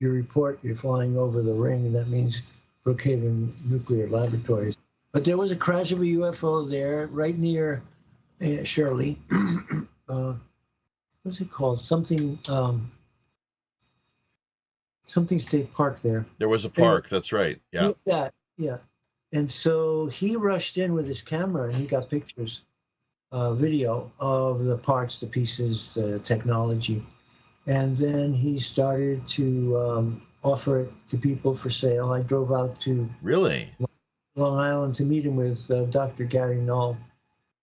You report you're flying over the ring, and that means Brookhaven Nuclear Laboratories. But there was a crash of a UFO there, right near Shirley. What's it called? Something State Park there. There was a park, that's right. Yeah. Yeah. And so he rushed in with his camera, and he got pictures, video of the parts, the pieces, the technology. And then he started to offer it to people for sale. I drove out to Long Island to meet him with Dr. Gary Null.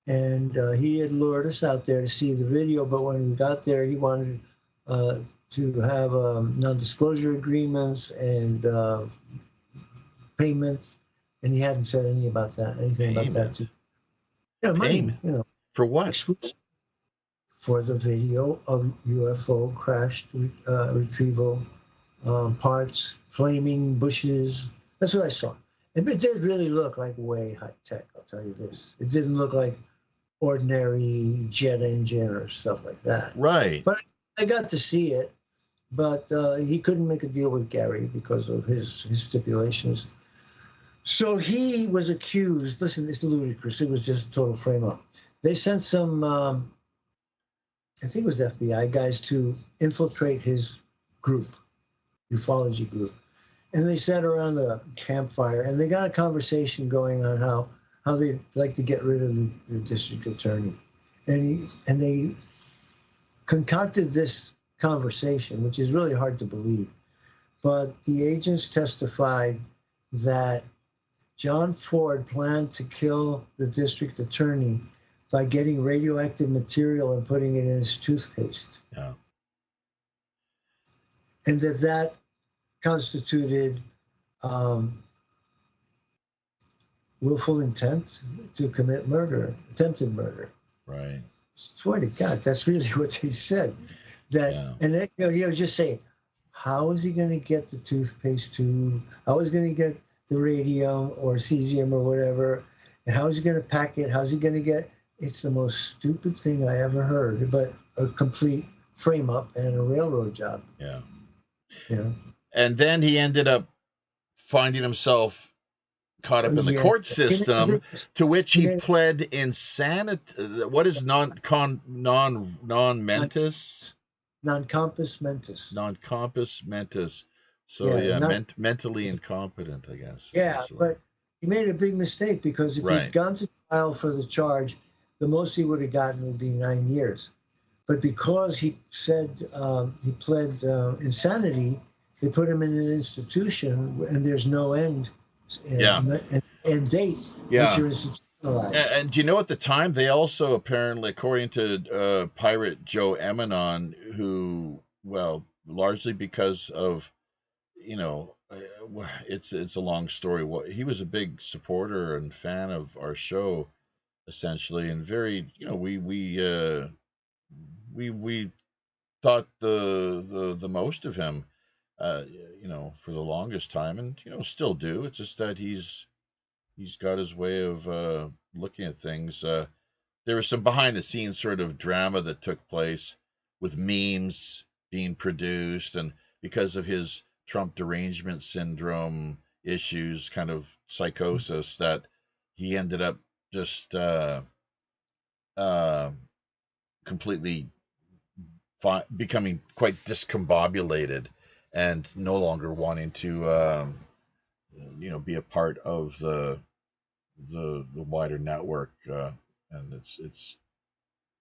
And he had lured us out there to see the video, but when we got there, he wanted to have non-disclosure agreements and payments, and he hadn't said anything about that. Too. Yeah, money, for what? Exclusive. For the video of UFO crashed retrieval parts, flaming bushes. That's what I saw. It did really look like way high tech, I'll tell you this. It didn't look like ordinary jet engine or stuff like that. Right. But I got to see it, but he couldn't make a deal with Gary because of his stipulations. So he was accused. Listen, it's ludicrous. It was just a total frame-up. They sent some, I think it was FBI guys, to infiltrate his group, ufology group. And they sat around the campfire, and they got a conversation going on how they'd like to get rid of the district attorney. And they concocted this conversation, which is really hard to believe. But the agents testified that John Ford planned to kill the district attorney by getting radioactive material and putting it in his toothpaste. Yeah. And that constituted willful intent to commit murder, attempted murder. Right. Swear to God, that's really what they said. That, Yeah. and then, just say, how is he going to get the toothpaste tube? How is he going to get the radium or cesium or whatever? And how is he going to pack it? How's he going to get? It's the most stupid thing I ever heard, but a complete frame up and a railroad job. Yeah. And then he ended up finding himself caught up in the court system, to which he pled insanity. What is non-mentis? Non-compos mentis. Non-compos mentis. So mentally incompetent, I guess. Yeah, but he made a big mistake, because if he'd gone to trial for the charge, the most he would have gotten would be 9 years. But because he said he pled insanity, they put him in an institution, and there's no end. And date. Yeah. And you know, at the time, they also apparently, according to Pirate Joe Emanon, who, well, largely because of, it's a long story. He was a big supporter and fan of our show, essentially, and very, we thought the most of him, for the longest time, and still do. It's just that he's got his way of looking at things. There was some behind the scenes sort of drama that took place with memes being produced, and because of his Trump derangement syndrome issues, kind of psychosis, that he ended up just completely becoming quite discombobulated and no longer wanting to be a part of the wider network and its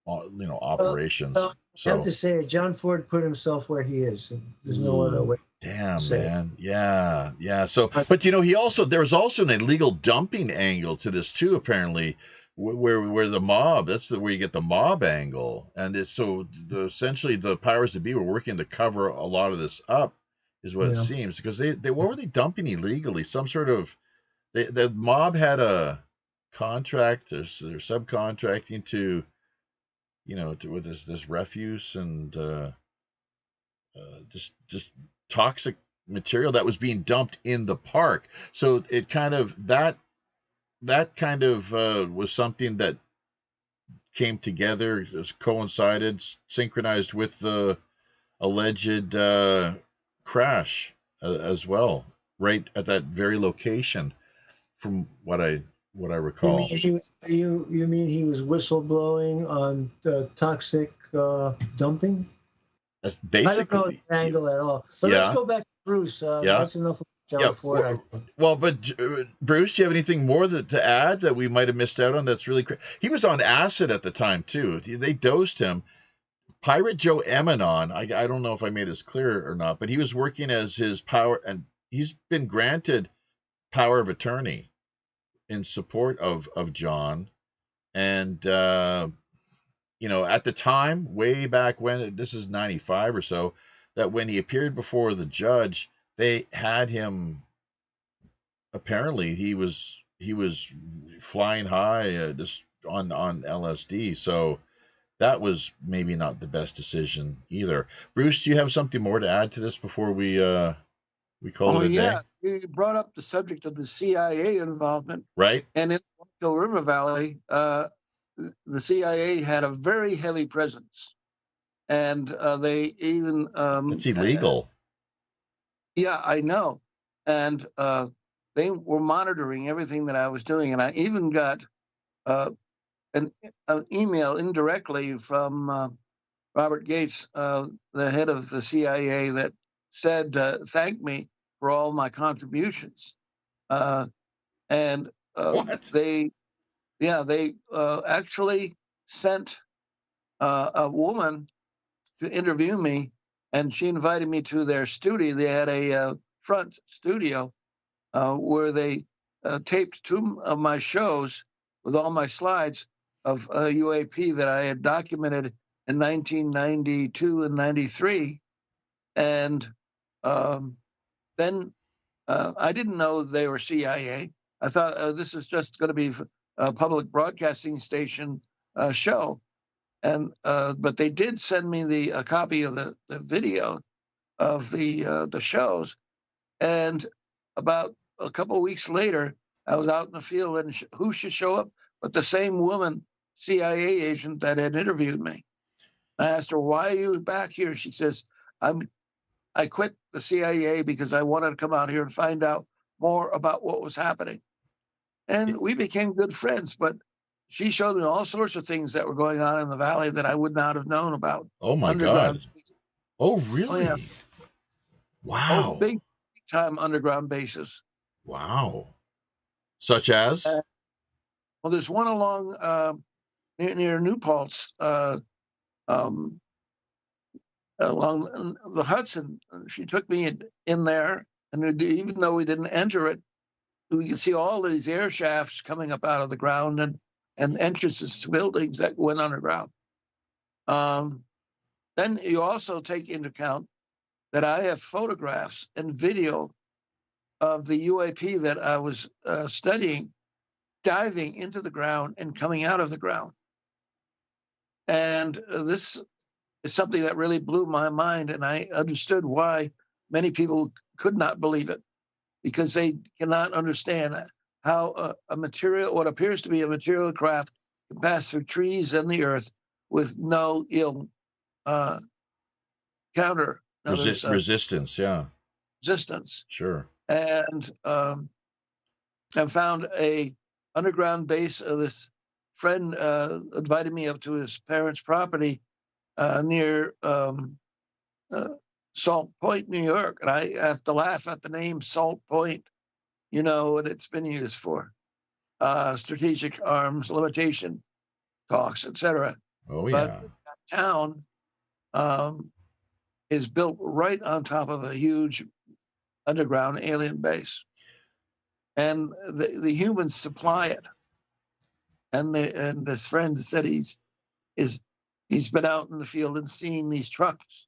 operations. I have to say, John Ford put himself where he is. And there's no other way. Damn, man. Yeah. So, but he also, there was also an illegal dumping angle to this too, apparently, where the mob, that's where you get the mob angle. And it's so essentially the powers that be were working to cover a lot of this up, is what it seems, because what were they dumping illegally? Some sort of, the mob had a contract, they're subcontracting to, with this refuse and just toxic material that was being dumped in the park. So it kind of, that kind of was something that came together, coincided, synchronized with the alleged crash as well, right at that very location, from what I recall. You mean he was whistleblowing on toxic dumping? That's basically, I don't know the angle at all. But let's go back to Bruce. That's enough of John Ford, I think. Well, but Bruce, do you have anything more to add that we might have missed out on? That's really he was on acid at the time too. They dosed him. Pirate Joe Emanon, I don't know if I made this clear or not, but he was working as his power, and he's been granted power of attorney in support of John. And at the time, way back when, this is 95 or so, that when he appeared before the judge, they had him, apparently he was flying high just on LSD. So that was maybe not the best decision either. Bruce, do you have something more to add to this before we call it a day? You brought up the subject of the CIA involvement. Right. And in the Washington River Valley, the CIA had a very heavy presence. And they even... it's illegal. Yeah, I know. And they were monitoring everything that I was doing. And I even got an email indirectly from Robert Gates, the head of the CIA, that said, thank me for all my contributions. And they actually sent a woman to interview me, and she invited me to their studio. They had a front studio, where they taped two of my shows with all my slides of UAP that I had documented in 1992 and 93. And then I didn't know they were CIA. I thought this is just going to be a public broadcasting station show. And but they did send me a copy of the video of the shows. And about a couple of weeks later, I was out in the field, and who should show up but the same woman, CIA agent that had interviewed me. I asked her, "Why are you back here?" She says, I quit the CIA because I wanted to come out here and find out more about what was happening." And we became good friends, but she showed me all sorts of things that were going on in the valley that I would not have known about. Oh my Underground. God. Oh, really? Oh, yeah. Wow. Big time underground bases. Wow. Such as? Well, there's one along near New Paltz, along the Hudson. She took me in there, and even though we didn't enter it, we can see all these air shafts coming up out of the ground and entrances to buildings that went underground. Then you also take into account that I have photographs and video of the UAP that I was studying diving into the ground and coming out of the ground. And this is something that really blew my mind, and I understood why many people could not believe it, because they cannot understand how what appears to be a material craft can pass through trees and the earth with no ill counter. Resistance, yeah. Resistance. Sure. And I found a underground base. This friend invited me up to his parents' property near Salt Point, New York. And I have to laugh at the name Salt Point. You know what it's been used for: strategic arms limitation talks, etc. Oh, yeah. But that town is built right on top of a huge underground alien base, and the humans supply it. And this friend said he's been out in the field and seen these trucks,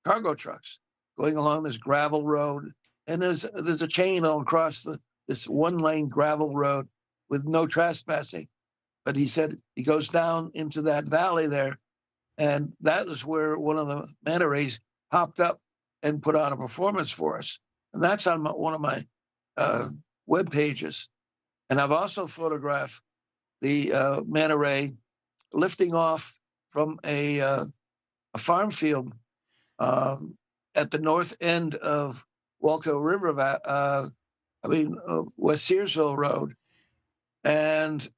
cargo trucks, going along this gravel road, and there's a chain all across this one-lane gravel road with no trespassing. But he said he goes down into that valley there, and that is where one of the manta rays popped up and put on a performance for us. And that's on one of my web pages. And I've also photographed the manta ray lifting off from a farm field at the north end of Walco River, West Searsville Road, and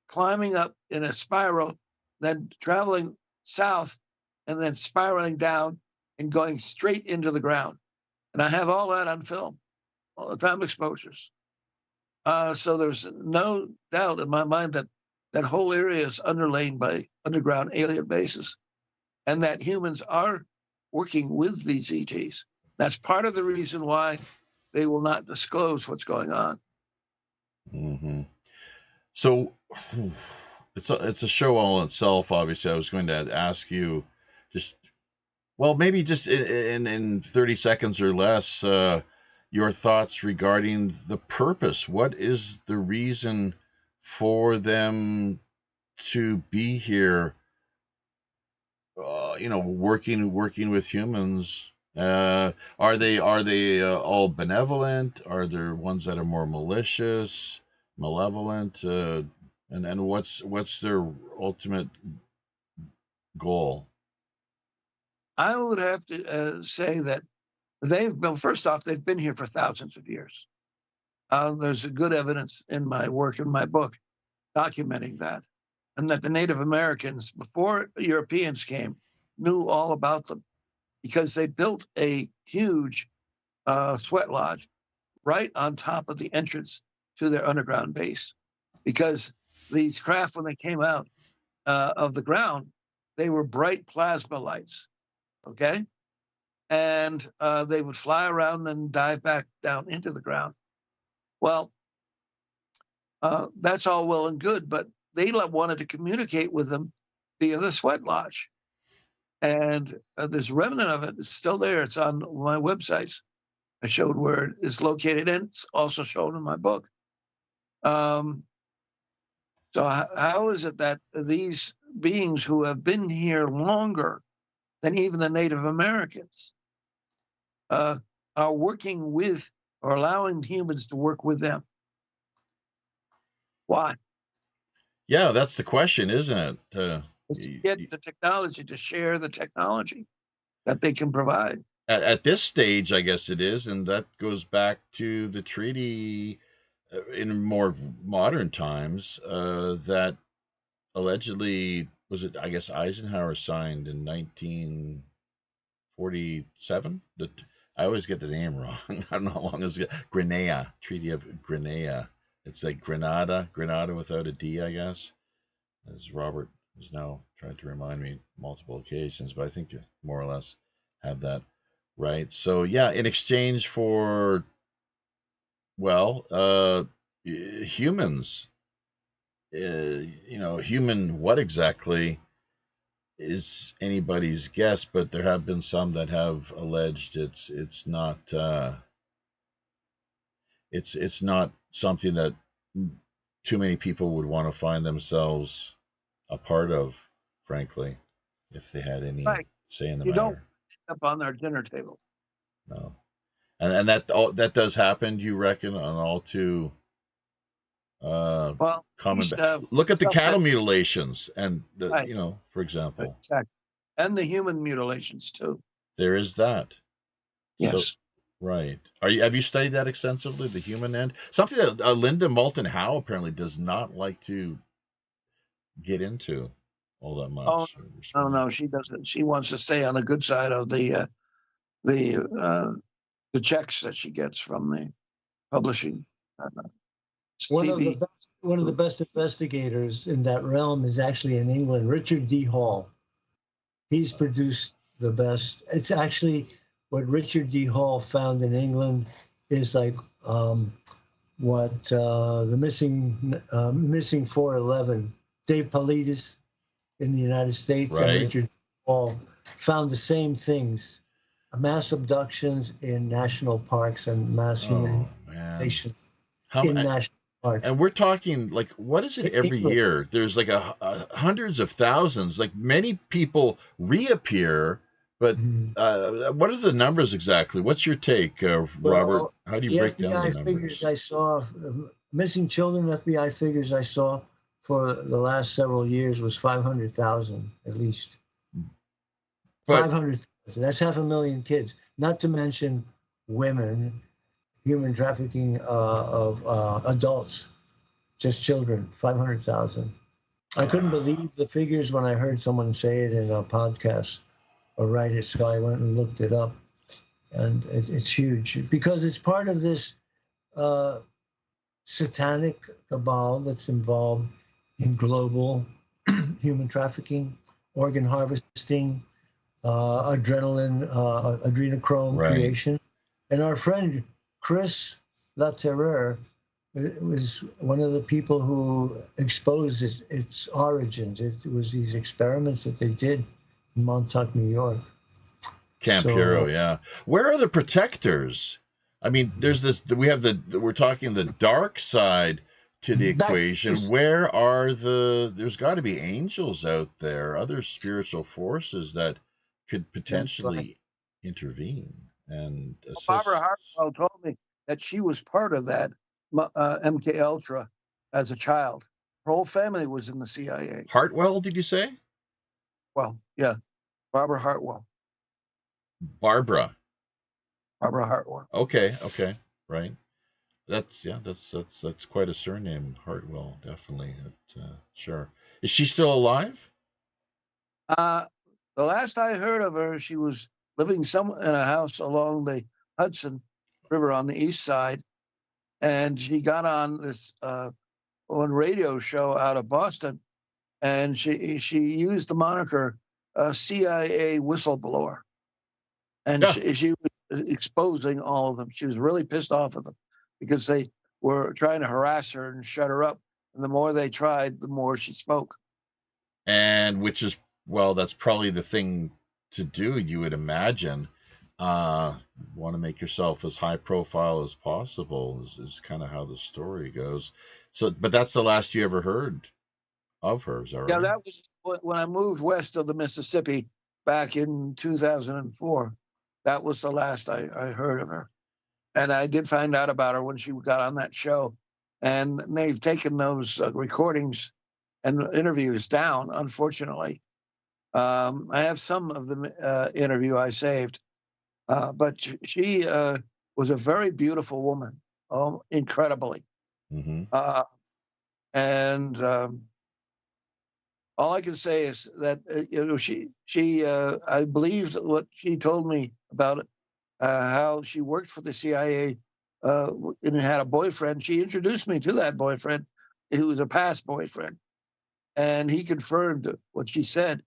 climbing up in a spiral, then traveling south, and then spiraling down and going straight into the ground. And I have all that on film, all the time exposures. So there's no doubt in my mind that that whole area is underlain by underground alien bases, and that humans are working with these ETs. That's part of the reason why they will not disclose what's going on. Mm-hmm. So it's a show all in itself. Obviously, I was going to ask you maybe just in 30 seconds or less, your thoughts regarding the purpose. What is the reason for them to be here? Working with humans. Are they all benevolent? Are there ones that are more malicious, malevolent? And what's their ultimate goal? I would have to say that first off, they've been here for thousands of years. There's good evidence in my work, in my book, documenting that. And that the Native Americans, before Europeans came, knew all about them, because they built a huge sweat lodge right on top of the entrance to their underground base. Because these craft, when they came out of the ground, they were bright plasma lights, okay? And they would fly around and dive back down into the ground. Well, that's all well and good, but they wanted to communicate with them via the sweat lodge. And there's a remnant of it. It's still there. It's on my websites. I showed where it is located, and it's also shown in my book. So how is it that these beings who have been here longer than even the Native Americans are working with or allowing humans to work with them? Why? Yeah, that's the question, isn't it? Get the technology, to share the technology that they can provide. At this stage, I guess it is, and that goes back to the treaty in more modern times that allegedly, was it, I guess, Eisenhower signed in 1947? I always get the name wrong. I don't know how long it was. Grenada, Treaty of Grenada. It's like Grenada without a D, I guess, as Robert has now tried to remind me multiple occasions, but I think you more or less have that right. So yeah, in exchange for, well, humans, human what exactly is anybody's guess, but there have been some that have alleged it's not it's not something that too many people would want to find themselves a part of, frankly, if they had any Right. say in the You don't matter. end up on their dinner table. No, and that does happen. You reckon on all too Well, common. east Look at the stuff cattle that, mutilations, and right, for example, exactly, and the human mutilations too. there is that. So, Yes. right. Have you studied that extensively, the human end? Something that Linda Moulton Howe apparently does not like to get into all that Oh much. no, she doesn't. She wants to stay on the good side of the checks that she gets from the publishing. Uh, One of the TV. best investigators in that realm is actually in England, Richard D. Hall. He's produced the best. It's actually what Richard D. Hall found in England is like what the missing 411. Dave Paulides in the United States and Right. Richard Hall found the same things: mass abductions in national parks and mass humiliation in national parks. And we're talking like, what is it every year? There's like hundreds of thousands. Like many people reappear, but what are the numbers exactly? What's your take, Robert? Well, How do you the break down the FBI numbers? figures I saw, missing children FBI figures I saw for the last several years was 500,000 at least. 500,000. That's 500,000 kids. Not to mention women, human trafficking of adults, just children. 500,000. I couldn't believe the figures when I heard someone say it in a podcast or write it, so I went and looked it up. And it's huge because it's part of this satanic cabal that's involved in global human trafficking, organ harvesting, adrenochrome creation. And our friend Chris Laterreur was one of the people who exposed its origins. It was these experiments that they did in Montauk, New York. Camp Hero, yeah. Where are the protectors? I mean, there's this. We're talking the dark side to the equation. Where are there's got to be angels out there, other spiritual forces that could potentially intervene and assist. Barbara Hartwell told me that she was part of that MK Ultra as a child. Her whole family was in the CIA. Hartwell, did you say? Well, yeah, Barbara Hartwell. Barbara Hartwell. Okay, right. That's quite a surname, Hartwell. Definitely, sure. Is she still alive? The last I heard of her, she was living in a house along the Hudson River on the east side, and she got on this one radio show out of Boston, and she used the moniker CIA whistleblower, and she was exposing all of them. She was really pissed off at them because they were trying to harass her and shut her up. And the more they tried, the more she spoke. And which is, well, that's probably the thing to do, you would imagine. Want to make yourself as high profile as possible is kind of how the story goes. So, but that's the last you ever heard of her, is that right? Yeah, that was when I moved west of the Mississippi back in 2004. That was the last I heard of her. And I did find out about her when she got on that show. And they've taken those recordings and interviews down, unfortunately. I have some of the interview I saved. But she was a very beautiful woman, incredibly. Mm-hmm. And all I can say is that she I believe what she told me about how she worked for the CIA and had a boyfriend. She introduced me to that boyfriend, who was a past boyfriend, and he confirmed what she said.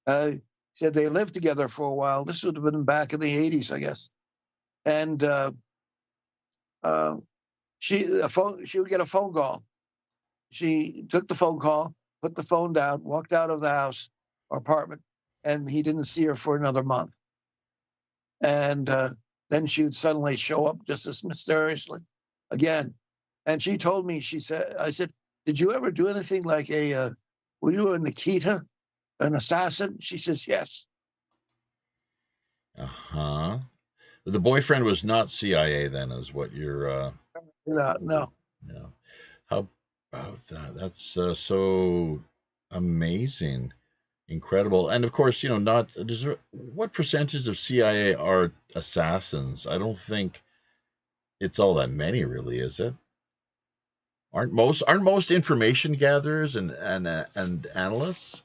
He said they lived together for a while. This would have been back in the 80s, I guess. And she would get a phone call. She took the phone call, put the phone down, walked out of the house or apartment, and he didn't see her for another month. And then she would suddenly show up just as mysteriously again. And she told me, I said, did you ever do anything like were you a Nikita, an assassin? She says, yes. Uh-huh. The boyfriend was not CIA then, is what you're... No. Yeah. How about that? That's so amazing. Incredible. And of course, what percentage of CIA are assassins? I don't think it's all that many, really, is it? Aren't most information gatherers and analysts?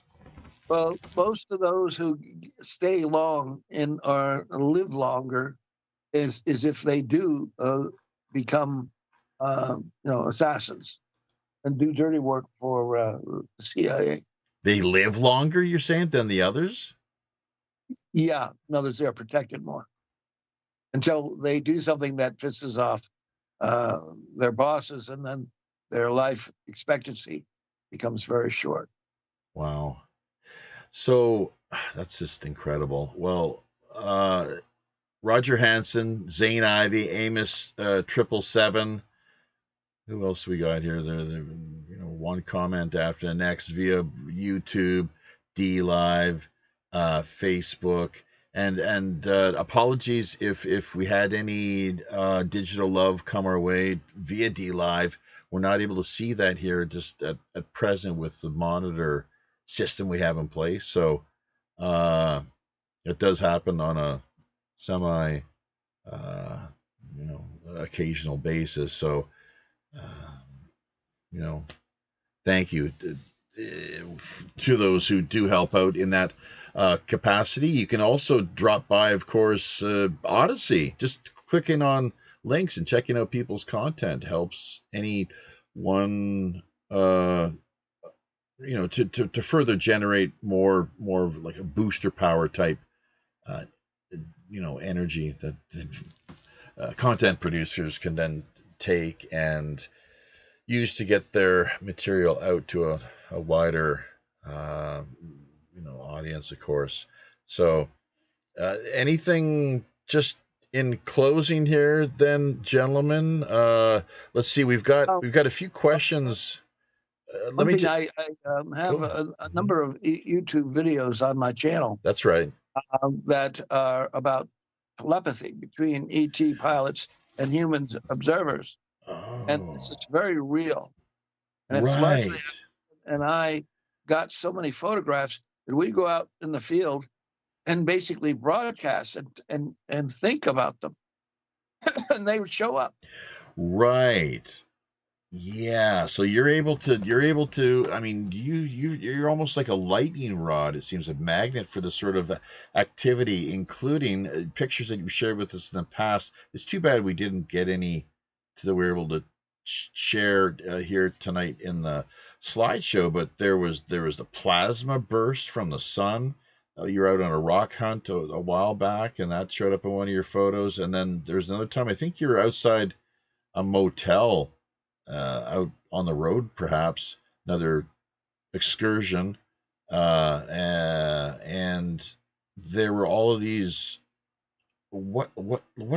Well, most of those who stay long and live longer is if they do become assassins and do dirty work for the CIA. They live longer, you're saying, than the others? Yeah, in other words, they're protected more until they do something that pisses off their bosses, and then their life expectancy becomes very short. Wow. So that's just incredible. Well, Roger Hansen, Zane Ivey, Amos 777. Who else we got here? There, one comment after the next via YouTube, D Live, Facebook, and apologies if we had any digital love come our way via D Live. We're not able to see that here just at present with the monitor system we have in place. So it does happen on a semi occasional basis. So thank you to those who do help out in that capacity. You can also drop by, of course, Odyssey. Just clicking on links and checking out people's content helps anyone to further generate more of like a booster power type energy that content producers can then take and use to get their material out to a wider audience, of course. So anything just in closing here then, gentlemen? Let's see, we've got a few questions. I have a number of YouTube videos on my channel. That's right. That are about telepathy between ET pilots and human observers. Oh. And this is very real. And it's right. largely, and I got so many photographs that we go out in the field and basically broadcast and think about them. And they would show up. Right. Yeah, so you're able to, I mean, you're almost like a lightning rod. It seems a magnet for the sort of activity, including pictures that you've shared with us in the past. It's too bad we didn't get any that we were able to share here tonight in the slideshow, but there was the plasma burst from the sun. You were out on a rock hunt a while back, and that showed up in one of your photos. And then there's another time, I think you were outside a motel out on the road, perhaps another excursion, and there were all of these. What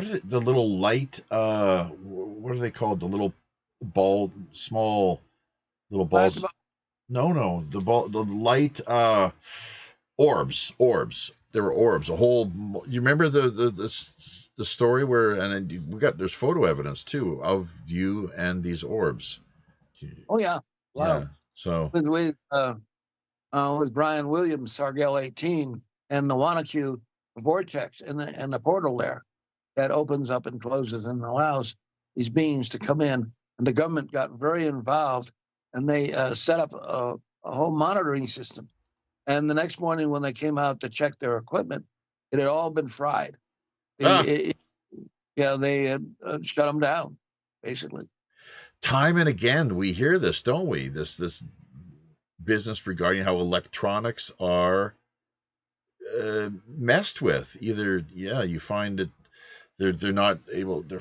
is it? The little light. What are they called? The little ball, small little balls. No, the ball, the light. Orbs. There were orbs. A whole. You remember the story where, and there's photo evidence too of you and these orbs. Oh yeah, Yeah. wow. So With Brian Williams, Sargell 18, and the Wanacue vortex and the portal there that opens up and closes and allows these beings to come in. And the government got very involved, and they set up a whole monitoring system. And the next morning, when they came out to check their equipment, it had all been fried. They had shut them down, basically. time and again we hear this, don't we? This business regarding how electronics are messed with. Either you find that they're not able to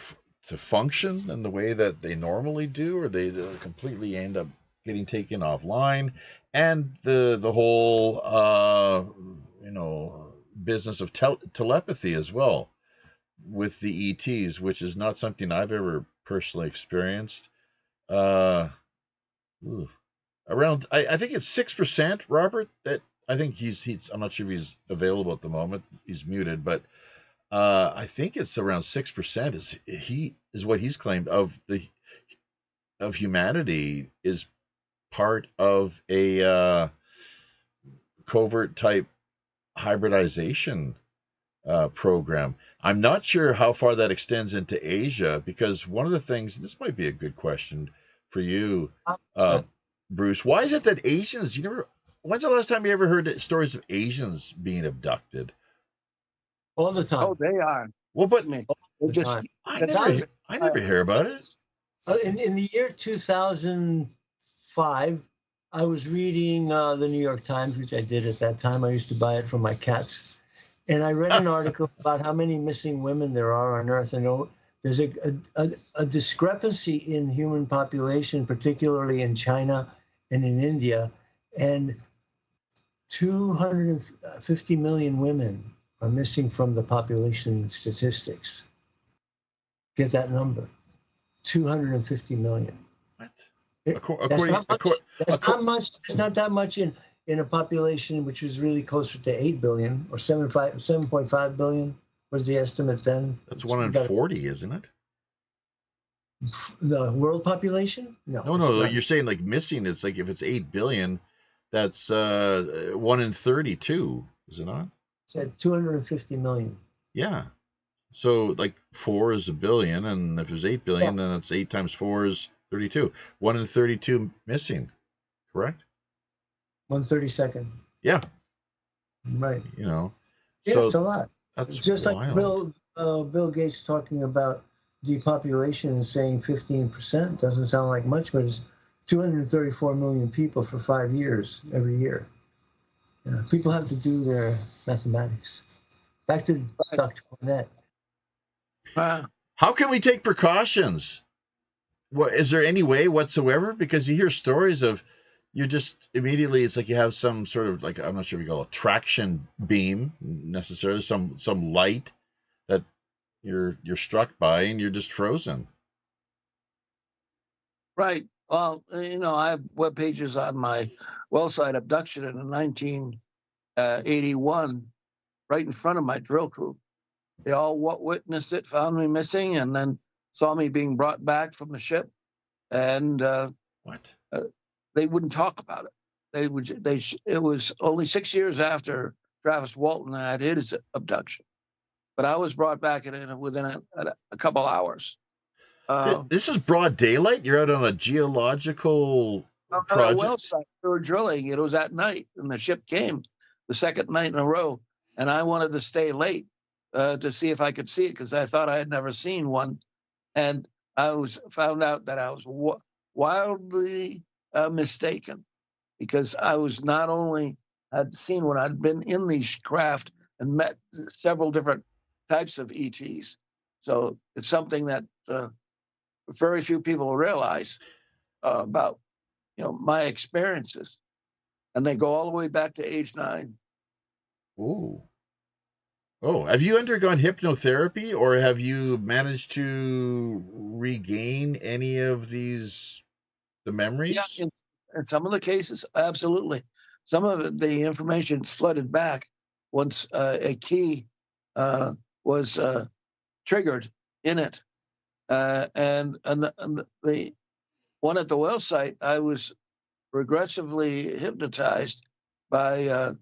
function in the way that they normally do, or they completely end up getting taken offline, and the whole business of telepathy as well with the ETs, which is not something I've ever personally experienced. Uh, Around, I think it's 6%, Robert. That I think he's. I'm not sure if he's available at the moment. He's muted, but I think it's around 6%. Is what he's claimed of humanity is part of a covert type hybridization program. I'm not sure how far that extends into Asia, because one of the things, this might be a good question for you, Bruce. Why is it that Asians, when's the last time you ever heard stories of Asians being abducted? All the time. Oh, they are. Well, but I never hear about it. In the year 2005, I was reading the New York Times, which I did at that time. I used to buy it for my cats. And I read an article about how many missing women there are on Earth. And there's a discrepancy in human population, particularly in China and in India. And 250 million women are missing from the population statistics. Get that number. 250 million. What? That's not much. It's not that much in a population which was really closer to 8 billion or 7.5 billion was the estimate then. That's 1 in 40, isn't it? The world population? No. You're saying like missing. It's like if it's 8 billion, that's 1 in 32, is it not? It said 250 million. Yeah. So like 4 is a billion, and if there's 8 billion, then it's 8 times 4 is 32. 1 in 32 missing, correct? 1/32. Yeah. Right. So it's a lot. That's just wild. Like Bill Gates talking about depopulation and saying 15% doesn't sound like much, but it's 234 million people for 5 years every year. Yeah, people have to do their mathematics. Back to Dr. Cornet. How can we take precautions? Is there any way whatsoever? Because you hear stories of, you're just immediately, it's like you have some sort of, like, I'm not sure if you call it a traction beam necessarily, some light that you're struck by, and you're just frozen. Right. Well, I have web pages on my website, Abduction in 1981, right in front of my drill crew. They all witnessed it, found me missing, and then saw me being brought back from the ship. And they wouldn't talk about it. It was only 6 years after Travis Walton had his abduction, but I was brought back within a couple hours. This is broad daylight. You're out on a geological project. Well site. We were drilling. It was at night, and the ship came the second night in a row. And I wanted to stay late to see if I could see it, because I thought I had never seen one. And I found out that I was wildly mistaken, because I was not only had seen one, I'd been in these craft and met several different types of ETs. So it's something that very few people realize about my experiences, and they go all the way back to age 9. Ooh. Oh, have you undergone hypnotherapy, or have you managed to regain any of the Yeah, memories? in some of the cases, absolutely. Some of the information flooded back once a key was triggered in it. And the one at the well site, I was regressively hypnotized by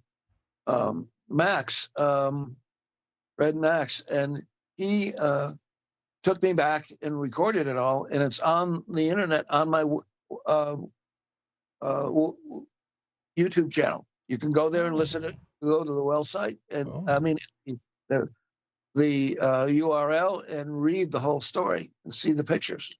Max, Red Max, and he took me back and recorded it all, and it's on the internet on my uh, uh, YouTube channel. You can go there and listen to it. Go to the well site, and I Oh, mean the URL, and read the whole story and see the pictures.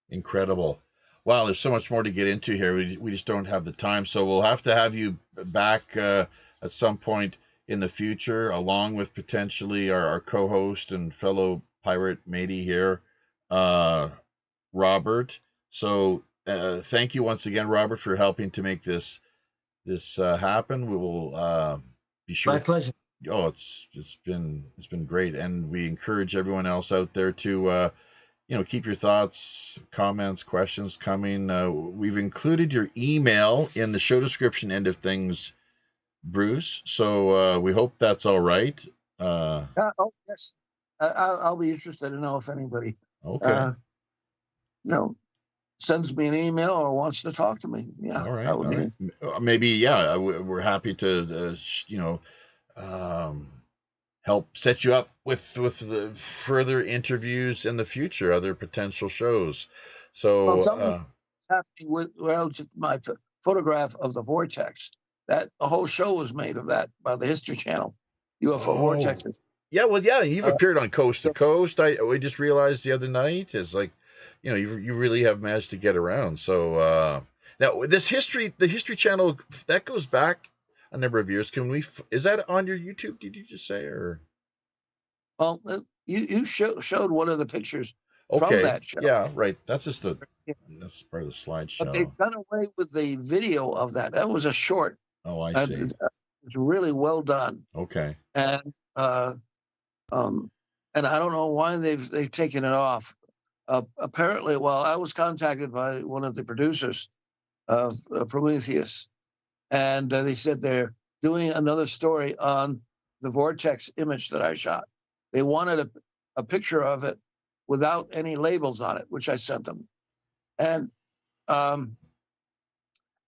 incredible. Wow, there's so much more to get into here. We just don't have the time. So we'll have to have you back at some point in the future, along with potentially our co-host and fellow pirate matey here, uh, Robert. So thank you once again, Robert, for helping to make this happen. We will be My sure. pleasure. Oh, it's been great, and we encourage everyone else out there to keep your thoughts, comments, questions coming. We've included your email in the show description end of things, Bruce. So we hope that's all right. Oh yes, I'll be interested to know if anybody Okay. uh, you know sends me an email or wants to talk to me. Yeah, All right. that would All be right. interesting. Maybe, yeah, we're happy to, um, help set you up with the further interviews in the future, other potential shows. Well, So, something's happening with relative to my photograph of the vortex. That the whole show was made of that by the History Channel. UFO oh, vortexes. yeah, well, yeah, you've Uh, appeared on Coast to so, Coast. We just realized the other night is like, you really have managed to get around. So now the History Channel, that goes back a number of years. Is that on your YouTube? Did you just say or? well, you showed one of the pictures from Okay, that show, yeah, right. yeah, That's part of the but they've slideshow. done away with the video of that. That was a short. Oh, I see. And it's really well done. Okay. And um, and I don't know why they've taken it off. Apparently, well, I was contacted by one of the producers of Prometheus, and they said they're doing another story on the vortex image that I shot. They wanted a picture of it without any labels on it, which I sent them. And um,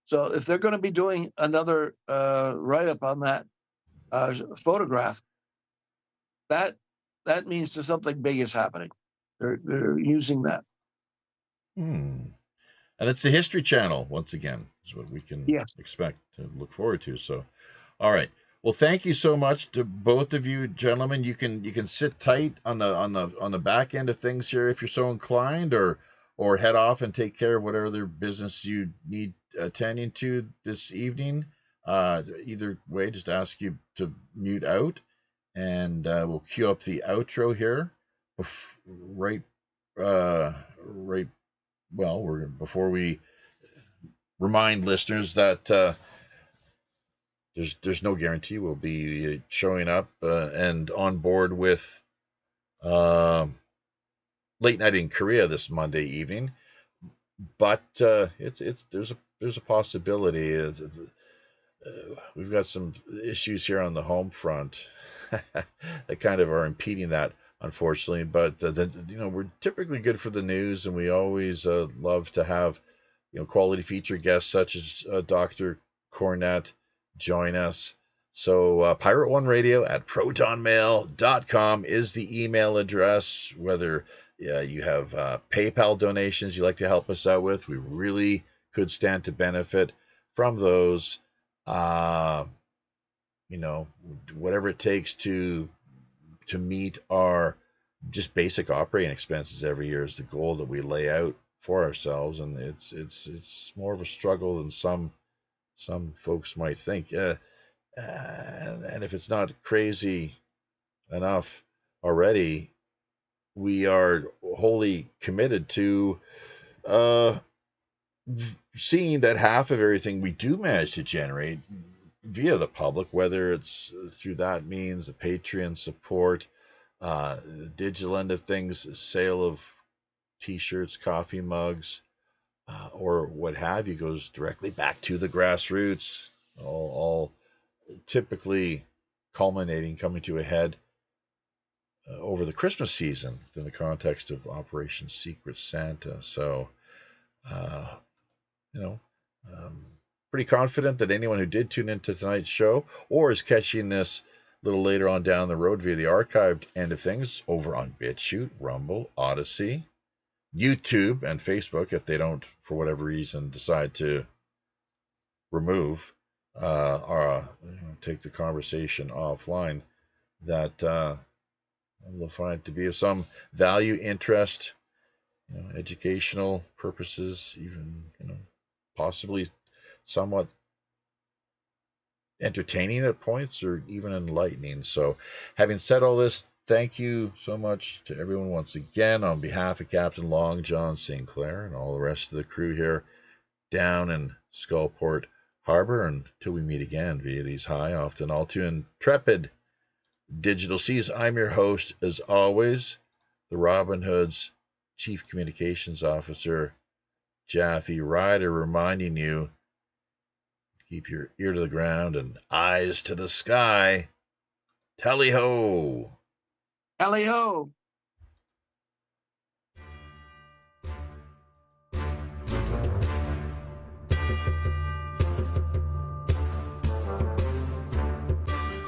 so if they're going to be doing another write up on that photograph, that that means that something big is happening. They're using that. Hmm. And it's the History Channel once again. Is what we can Yeah. expect to look forward to. So, all right. Well, thank you so much to both of you, gentlemen. You can sit tight on the back end of things here if you're so inclined, or head off and take care of whatever other business you need attending to this evening. Either way, just ask you to mute out, and we'll cue up the outro here. Right, right. Well, we're before we remind listeners that there's no guarantee we'll be showing up and on board with uh, late night in Korea this Monday evening, but it's there's a possibility. We've got some issues here on the home front that kind of are impeding that, unfortunately. But we're typically good for the news, and we always love to have quality feature guests such as Dr. Cornet join us. So Pirate One Radio at protonmail.com is the email address. Whether you have PayPal donations you'd like to help us out with, we really could stand to benefit from those. Uh, Whatever it takes to meet our just basic operating expenses every year is the goal that we lay out for ourselves, and it's more of a struggle than some folks might think. And if it's not crazy enough already, we are wholly committed to seeing that half of everything we do manage to generate via the public, whether it's through that means, the Patreon support, the digital end of things, sale of T-shirts, coffee mugs, or what have you, goes directly back to the grassroots, all typically culminating, coming to a head over the Christmas season in the context of Operation Secret Santa. So, pretty confident that anyone who did tune into tonight's show or is catching this a little later on down the road via the archived end of things over on BitChute, Rumble, Odyssey, YouTube, and Facebook, if they don't, for whatever reason, decide to remove or take the conversation offline, that they'll find to be of some value, interest, educational purposes, even, possibly somewhat entertaining at points or even enlightening. So, having said all this, thank you so much to everyone once again on behalf of Captain Long John Sinclair and all the rest of the crew here down in Skullport Harbor. Until we meet again via these high, often all too intrepid digital seas, I'm your host, as always, the Robin Hood's Chief Communications Officer, Jaffe Ryder, reminding you, keep your ear to the ground and eyes to the sky. Tally-ho! Tally-ho!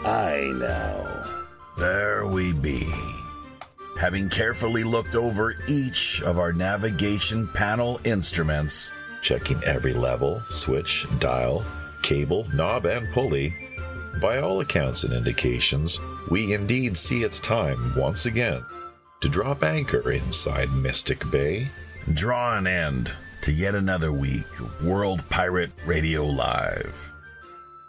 I know. There we be. Having carefully looked over each of our navigation panel instruments, checking every level, switch, dial, cable, knob, and pulley, by all accounts and indications, we indeed see it's time, once again, to drop anchor inside Mystic Bay. draw an end to yet another week of World Pirate Radio Live.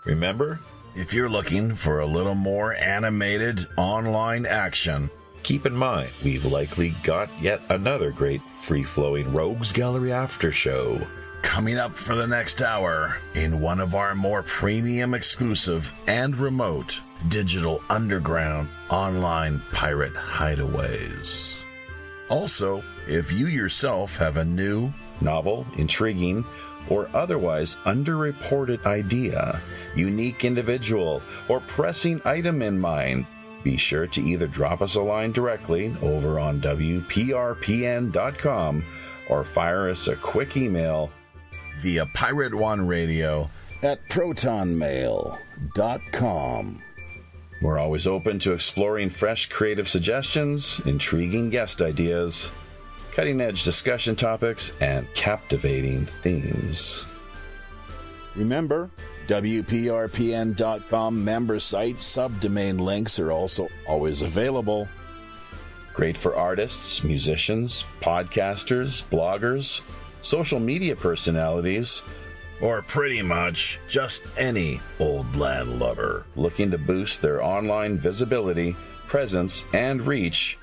Remember, if you're looking for a little more animated online action, keep in mind we've likely got yet another great free-flowing Rogues Gallery after show coming up for the next hour in one of our more premium, exclusive, and remote digital underground online pirate hideaways. Also, if you yourself have a new, novel, intriguing, or otherwise underreported idea, unique individual, or pressing item in mind, be sure to either drop us a line directly over on WPRPN.com or fire us a quick email via PirateOneRadio@protonmail.com. We're always open to exploring fresh creative suggestions, intriguing guest ideas, cutting-edge discussion topics, and captivating themes. Remember, WPRPN.com member site subdomain links are also always available. Great for artists, musicians, podcasters, bloggers, social media personalities, or pretty much just any old landlubber looking to boost their online visibility, presence, and reach.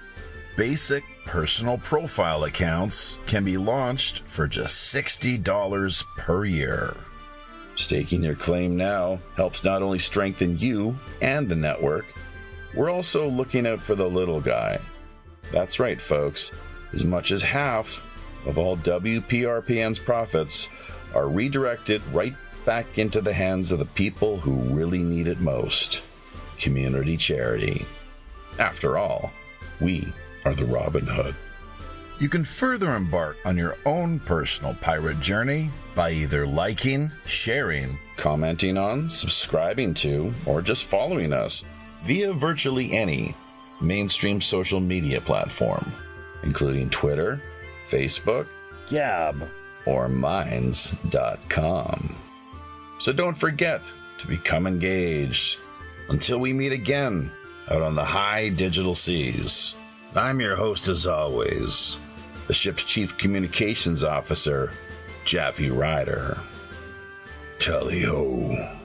Basic personal profile accounts can be launched for just $60 per year. Staking your claim now helps not only strengthen you and the network, we're also looking out for the little guy. That's right, folks. As much as half of all WPRPN's profits are redirected right back into the hands of the people who really need it most. Community charity. After all, we are the Robin Hood. You can further embark on your own personal pirate journey by either liking, sharing, commenting on, subscribing to, or just following us via virtually any mainstream social media platform, including Twitter, Facebook, Gab, or Minds.com. So don't forget to become engaged. Until we meet again out on the high digital seas, I'm your host as always, the ship's Chief Communications Officer, Jaffe Ryder. Tally-ho.